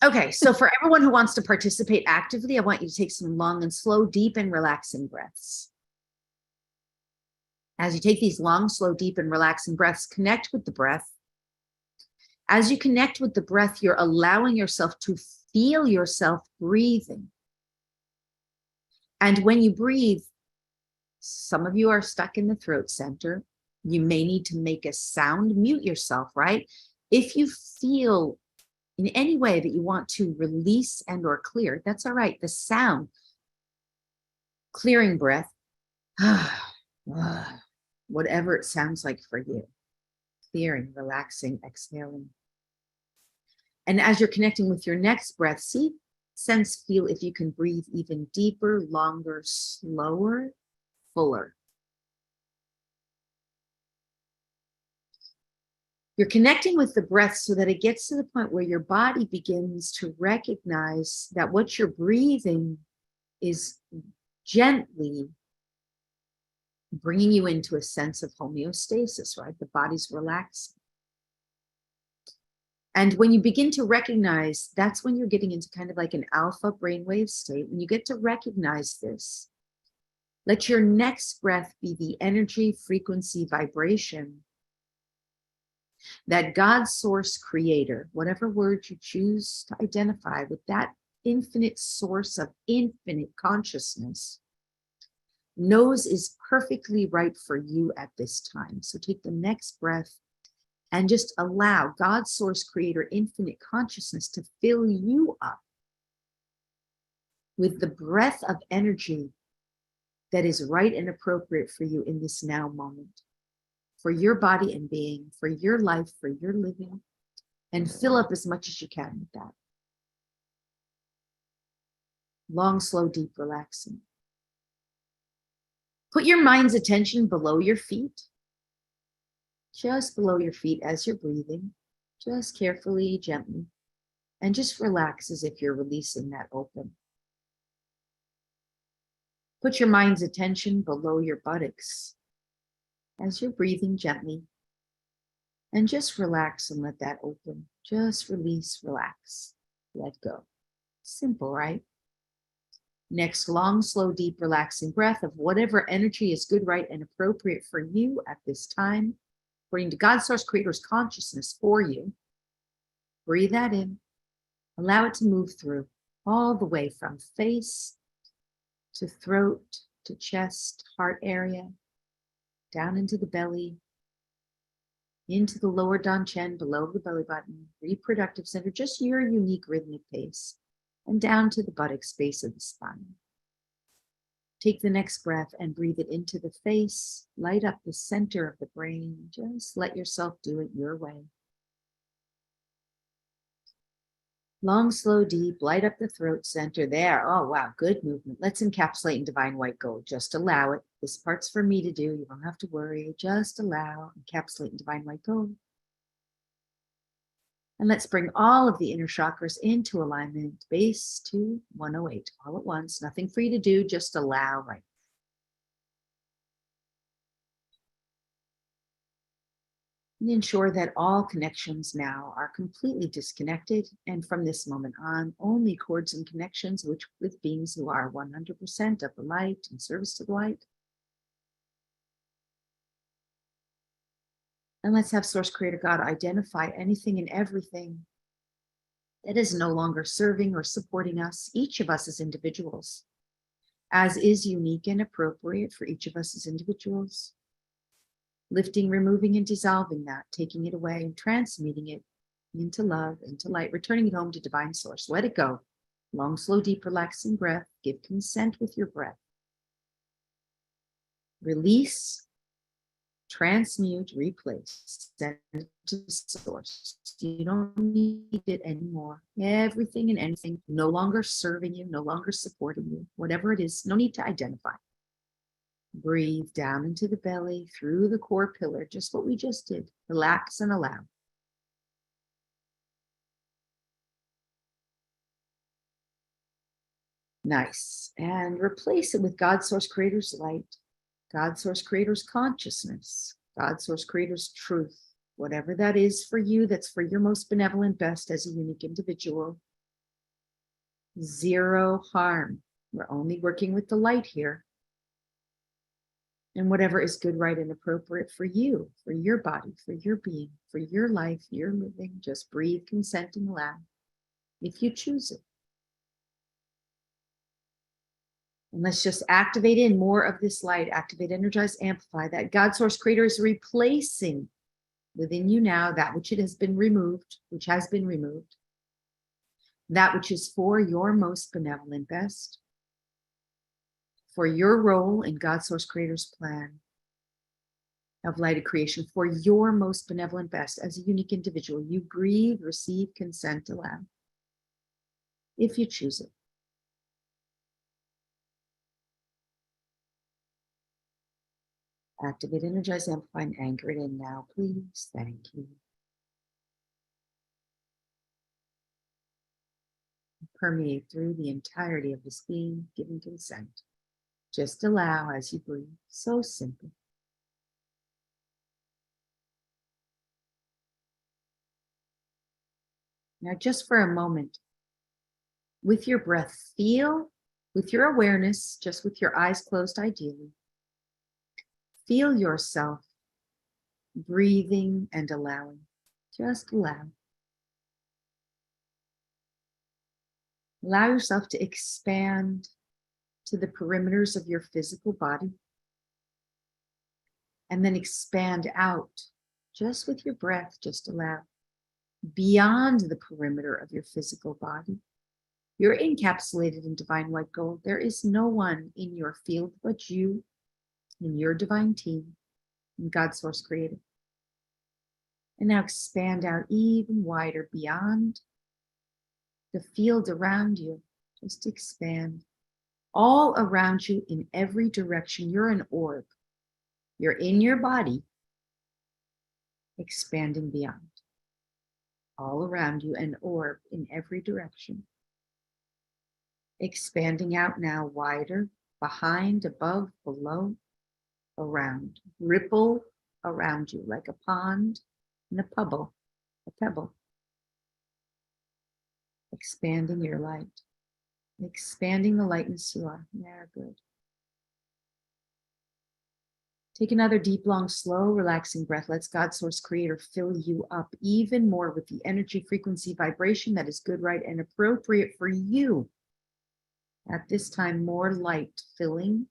Okay, so for everyone who wants to participate actively, I want you to take some long and slow, deep and relaxing breaths. As you take these long, slow, deep and relaxing breaths, connect with the breath. As you connect with the breath, you're allowing yourself to feel yourself breathing. And when you breathe, some of you are stuck in the throat center. You may need to make a sound, mute yourself, right? If you feel in any way that you want to release and or clear, that's all right. The sound, clearing breath, whatever it sounds like for you. Clearing, relaxing, exhaling. And as you're connecting with your next breath, see, sense, feel if you can breathe even deeper, longer, slower, fuller. You're connecting with the breath so that it gets to the point where your body begins to recognize that what you're breathing is gently bringing you into a sense of homeostasis, right? The body's relaxing. And when you begin to recognize, that's when you're getting into kind of like an alpha brainwave state. When you get to recognize this, let your next breath be the energy, frequency, vibration that God, source, creator, whatever word you choose to identify with that infinite source of infinite consciousness, knows is perfectly right for you at this time. So take the next breath and just allow God, source, creator, infinite consciousness to fill you up with the breath of energy that is right and appropriate for you in this now moment, for your body and being, for your life, for your living, and fill up as much as you can with that. Long, slow, deep, relaxing. Put your mind's attention below your feet, just below your feet as you're breathing, just carefully, gently, and just relax as if you're releasing that open. Put your mind's attention below your buttocks as you're breathing gently, and just relax and let that open. Just release, relax, let go. Simple, right? Next, long, slow, deep, relaxing breath of whatever energy is good, right, and appropriate for you at this time, according to God's source creator's consciousness for you. Breathe that in. Allow it to move through all the way from face to throat to chest, heart area, down into the belly, into the lower dantian, below the belly button, reproductive center, just your unique rhythmic pace, and down to the buttocks, base of the spine. Take the next breath and breathe it into the face. Light up the center of the brain. Just let yourself do it your way. Long, slow, deep. Light up the throat center there. Oh, wow. Good movement. Let's encapsulate in divine white gold. Just allow it. This part's for me to do. You don't have to worry. Just allow. Encapsulate in divine white gold. And let's bring all of the inner chakras into alignment. Base to 108 all at once. Nothing for you to do. Just allow, right? And ensure that all connections now are completely disconnected. And from this moment on, only cords and connections with beings who are 100% of the light and service to the light. And let's have Source Creator God identify anything and everything that is no longer serving or supporting us, each of us as individuals, as is unique and appropriate for each of us as individuals. Lifting, removing, and dissolving that, taking it away and transmuting it into love, into light, returning it home to divine source. Let it go. Long, slow, deep, relaxing breath. Give consent with your breath. Release. Transmute, replace, send to source. You don't need it anymore. Everything and anything no longer serving you, no longer supporting you, whatever it is, no need to identify. Breathe down into the belly, through the core pillar, just what we just did. Relax and allow. Nice. And replace it with God, Source Creator's light. God, Source Creator's consciousness, God, Source Creator's truth, whatever that is for you, that's for your most benevolent best as a unique individual. Zero harm. We're only working with the light here. And whatever is good, right, and appropriate for you, for your body, for your being, for your life, your living, just breathe, consent, and allow, if you choose it. And let's just activate in more of this light, activate, energize, amplify. That God source creator is replacing within you now that which it has been removed, which has been removed, that which is for your most benevolent best, for your role in God source creator's plan of lighted creation, for your most benevolent best as a unique individual. You breathe, receive, consent, allow, if you choose it. Activate, energize, amplify, and anchor it in now, please. Thank you. Permeate through the entirety of this being, giving consent. Just allow as you breathe. So simple. Now, just for a moment, with your breath, feel with your awareness, just with your eyes closed ideally, feel yourself breathing and allowing. Just allow. Allow yourself to expand to the perimeters of your physical body, and then expand out just with your breath. Just allow beyond the perimeter of your physical body. You're encapsulated in divine white gold. There is no one in your field but you and your divine team and God source creator. And now expand out even wider beyond the field around you. Just expand all around you in every direction. You're an orb. You're in your body, expanding beyond. All around you, an orb in every direction. Expanding out now wider, behind, above, below, around. Ripple around you like a pond and a pebble. Expanding your light. Expanding the lightness you are. Yeah, good. Take another deep, long, slow, relaxing breath. Let God source creator fill you up even more with the energy, frequency, vibration that is good, right, and appropriate for you. At this time, more light filling.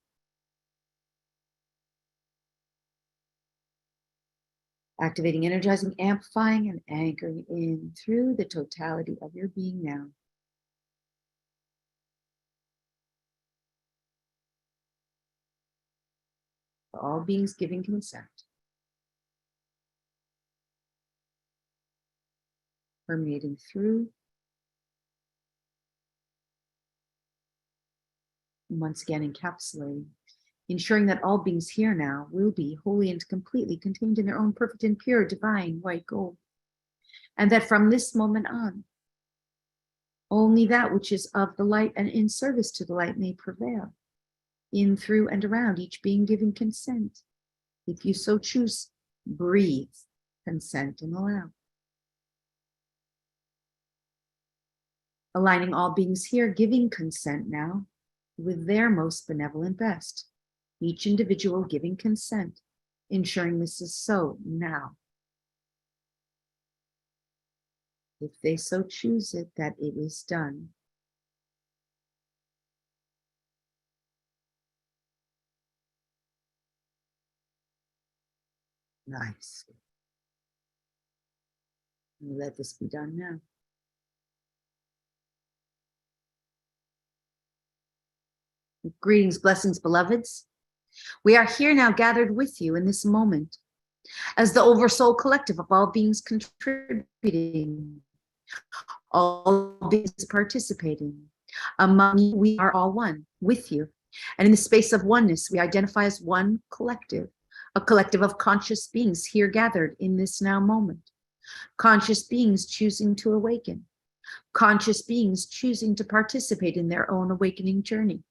Activating, energizing, amplifying, and anchoring in through the totality of your being now. For all beings giving consent. Permeating through. And once again, encapsulating. Ensuring that all beings here now will be wholly and completely contained in their own perfect and pure divine white gold. And that from this moment on, only that which is of the light and in service to the light may prevail. In, through, and around each being giving consent. If you so choose, breathe, consent, and allow. Aligning all beings here, giving consent now with their most benevolent best. Each individual giving consent, ensuring this is so now. If they so choose it, that it is done. Nice. Let this be done now. Greetings, blessings, beloveds. We are here now gathered with you in this moment as the Oversoul Collective of all beings contributing, all beings participating. Among you, we are all one with you. And in the space of oneness, we identify as one collective, a collective of conscious beings here gathered in this now moment. Conscious beings choosing to awaken. Conscious beings choosing to participate in their own awakening journey.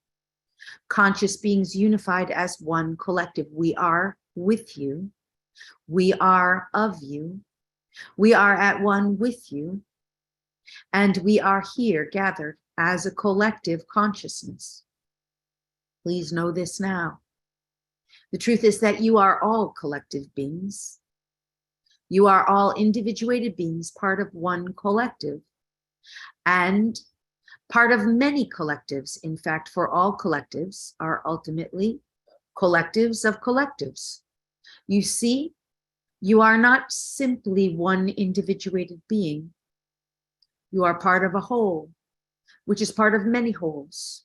Conscious beings unified as one collective. We are with you. We are of you. We are at one with you. And we are here gathered as a collective consciousness. Please know this now. The truth is that you are all collective beings. You are all individuated beings, part of one collective and part of many collectives. In fact, for all collectives are ultimately collectives of collectives. You see, you are not simply one individuated being. You are part of a whole, which is part of many wholes,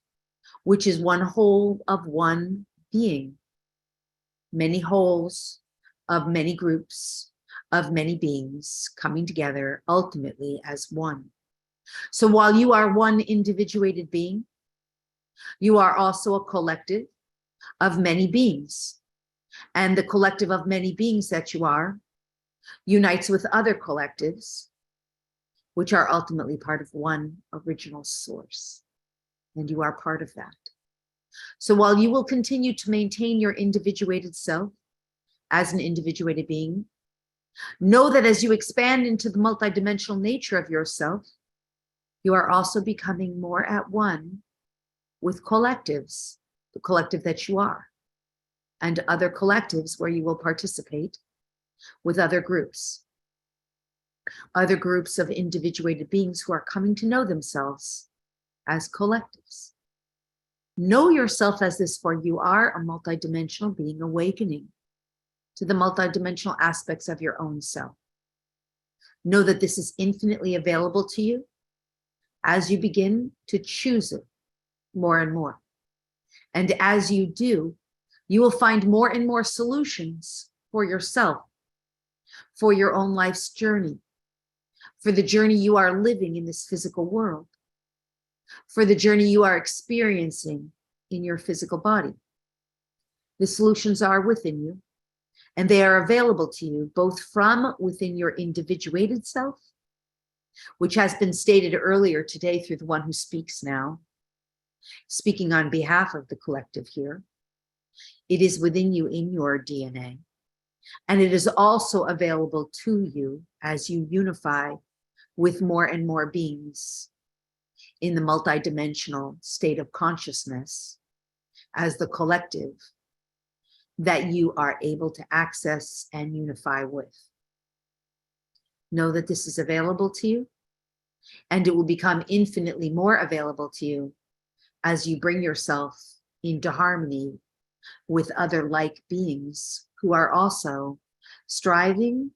which is one whole of one being. Many wholes of many groups of many beings coming together ultimately as one. So while you are one individuated being, you are also a collective of many beings. And the collective of many beings that you are unites with other collectives, which are ultimately part of one original source. And you are part of that. So while you will continue to maintain your individuated self as an individuated being, know that as you expand into the multidimensional nature of yourself, you are also becoming more at one with collectives, the collective that you are, and other collectives where you will participate with other groups of individuated beings who are coming to know themselves as collectives. Know yourself as this, for you are a multidimensional being awakening to the multidimensional aspects of your own self. Know that this is infinitely available to you as you begin to choose it more and more. And as you do, you will find more and more solutions for yourself, for your own life's journey, for the journey you are living in this physical world, for the journey you are experiencing in your physical body. The solutions are within you, and they are available to you both from within your individuated self, which has been stated earlier today through the one who speaks now, speaking on behalf of the collective here. It is within you in your DNA, and it is also available to you as you unify with more and more beings in the multidimensional state of consciousness as the collective that you are able to access and unify with. Know that this is available to you, and it will become infinitely more available to you as you bring yourself into harmony with other like beings who are also striving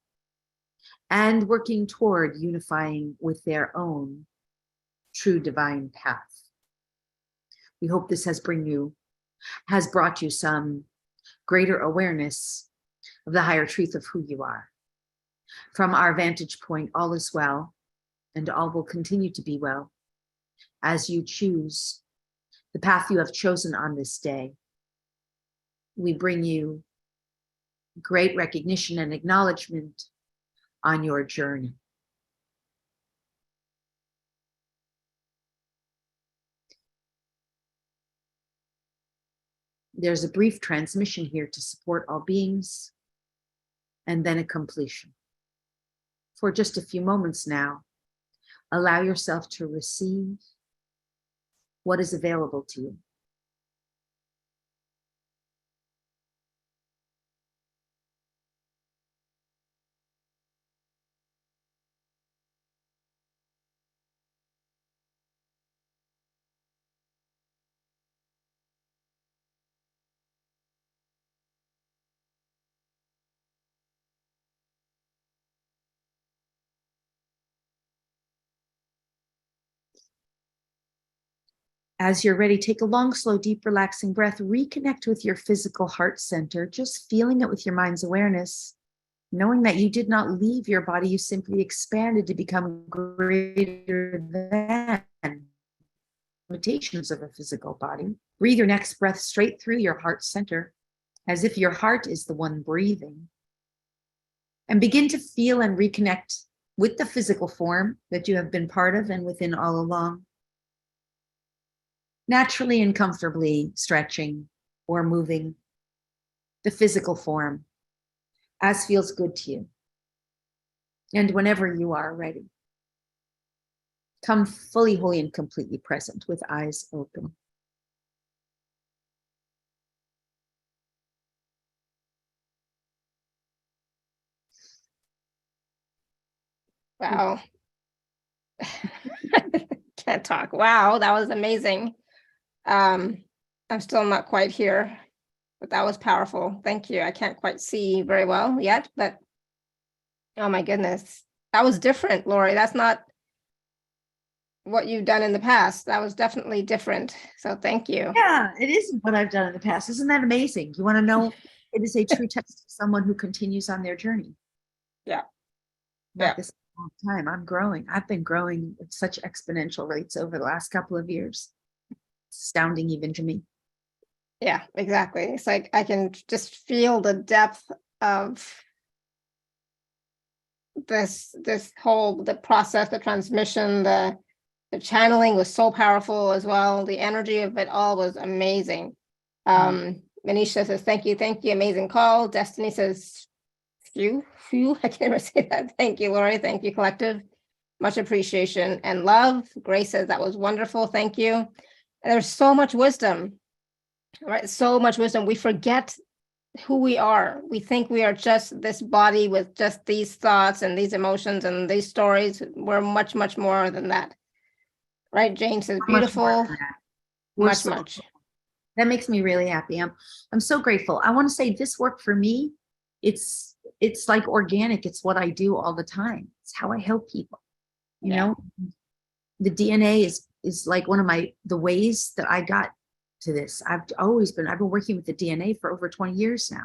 and working toward unifying with their own true divine path. We hope this has brought you some greater awareness of the higher truth of who you are. From our vantage point, all is well, and all will continue to be well as you choose the path you have chosen on this day. We bring you great recognition and acknowledgement on your journey. There's a brief transmission here to support all beings, and then a completion. For just a few moments now, allow yourself to receive what is available to you. As you're ready, take a long, slow, deep, relaxing breath. Reconnect with your physical heart center, just feeling it with your mind's awareness, knowing that you did not leave your body, you simply expanded to become greater than limitations of a physical body. Breathe your next breath straight through your heart center, as if your heart is the one breathing. And begin to feel and reconnect with the physical form that you have been part of and within all along. Naturally and comfortably stretching or moving the physical form as feels good to you. And whenever you are ready, come fully, wholly, and completely present with eyes open. Wow. Can't talk. Wow, that was amazing. I'm still not quite here, but that was powerful. Thank you. I can't quite see very well yet, but oh my goodness. That was different, Lori. That's not what you've done in the past. That was definitely different. So thank you. Yeah, it isn't what I've done in the past. Isn't that amazing? You want to know, it is a true test of someone who continues on their journey. Yeah. Not Yeah. this long time. I'm growing. I've been growing at such exponential rates over the last couple of years. It's astounding even to me. Yeah, exactly. It's like I can just feel the depth of this whole the process, the transmission, the channeling was so powerful as well. The energy of it all was amazing. Manisha says, thank you, amazing call. Destiny says, phew, I can't even say that. Thank you, Lori. Thank you, collective. Much appreciation and love. Grace says that was wonderful. Thank you. And there's so much wisdom, right? So much wisdom. We forget who we are. We think we are just this body with just these thoughts and these emotions and these stories. We're much, much more than that. Right? Jane says, beautiful. Much. That makes me really happy. I'm so grateful. I want to say this work for me, it's like organic. It's what I do all the time. It's how I help people. You know, the DNA is like one of the ways that I got to this. I've been working with the DNA for over 20 years now.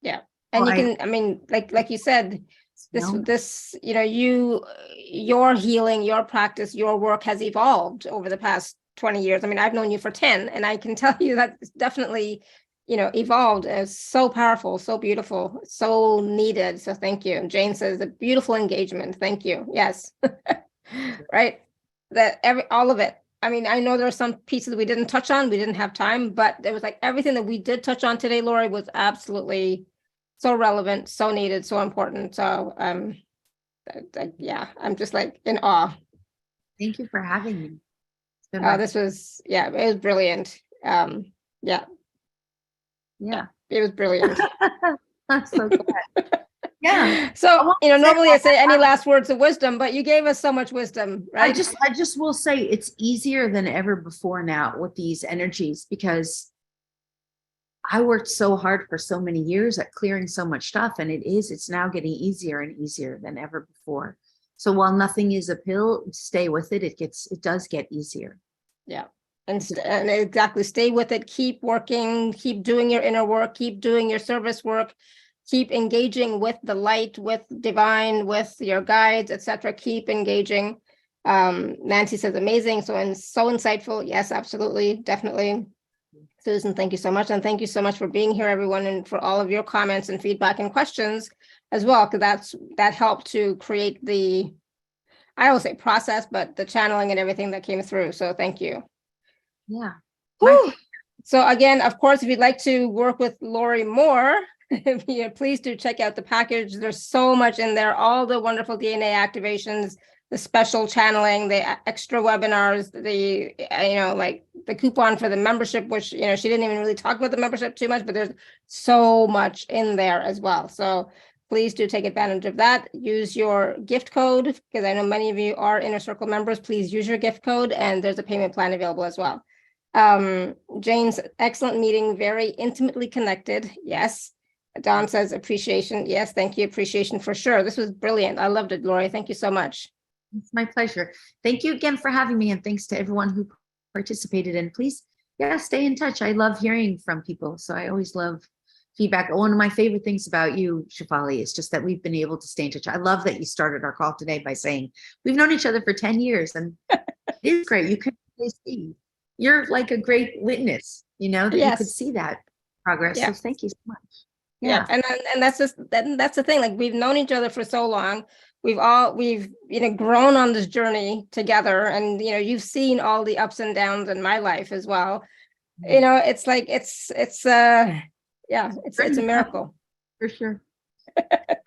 Yeah. And I mean, like you said, this, you know, your healing, your practice, your work has evolved over the past 20 years. I mean, I've known you for 10, and I can tell you that it's definitely, you know, evolved. It's so powerful, so beautiful, so needed. So thank you. And Jane says a beautiful engagement. Thank you. Yes. Right. All of it. I mean, I know there are some pieces we didn't touch on. We didn't have time, but there was like everything that we did touch on today, Lori, was absolutely so relevant, so needed, so important. So, yeah, I'm just like in awe. Thank you for having me. This was, it was brilliant. Yeah, it was brilliant. I'm so glad. Yeah. So, you know, normally I say any last words of wisdom, but you gave us so much wisdom, right? I just will say it's easier than ever before now with these energies, because I worked so hard for so many years at clearing so much stuff, and it's now getting easier and easier than ever before. So while nothing is a pill, stay with it. It does get easier. Yeah. And exactly, stay with it, keep working, keep doing your inner work, keep doing your service work, keep engaging with the light, with divine, with your guides, etc. Keep engaging. Nancy says amazing, so insightful. Yes, absolutely, definitely. Susan, thank you so much. And thank you so much for being here, everyone, and for all of your comments and feedback and questions as well, because that helped to create I always say process, but the channeling and everything that came through. So thank you. Yeah. So again, of course, if you'd like to work with Lori more, please do check out the package. There's so much in there, all the wonderful DNA activations, the special channeling, the extra webinars, like the coupon for the membership, which, she didn't even really talk about the membership too much, but there's so much in there as well. So please do take advantage of that. Use your gift code, because I know many of you are Inner Circle members. Please use your gift code, and there's a payment plan available as well. Jane's excellent meeting, very intimately connected. Yes. Don says appreciation. Yes, thank you. Appreciation for sure. This was brilliant. I loved it, Lori. Thank you so much. It's my pleasure. Thank you again for having me, and thanks to everyone who participated. And please, stay in touch. I love hearing from people, so I always love feedback. One of my favorite things about you, Shefali, is just that we've been able to stay in touch. I love that you started our call today by saying we've known each other for 10 years, and it's great. You can see. You're like a great witness, that you could see that progress. So thank you so much. Yeah. And that's the thing. Like, we've known each other for so long. We've grown on this journey together, and you've seen all the ups and downs in my life as well. It's like it's a miracle for sure.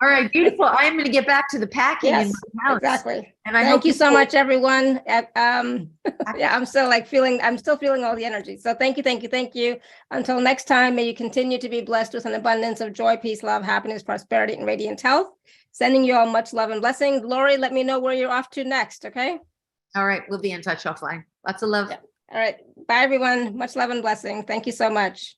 All right, beautiful. I'm going to get back to the packing in Yes, my house. exactly. And I Thank hope you so people- much, everyone. Yeah, I'm still feeling all the energy. So thank you. Until next time, may you continue to be blessed with an abundance of joy, peace, love, happiness, prosperity, and radiant health. Sending you all much love and blessing. Lori, let me know where you're off to next, okay? All right, we'll be in touch offline. Lots of love. Yeah. All right. Bye, everyone. Much love and blessing. Thank you so much.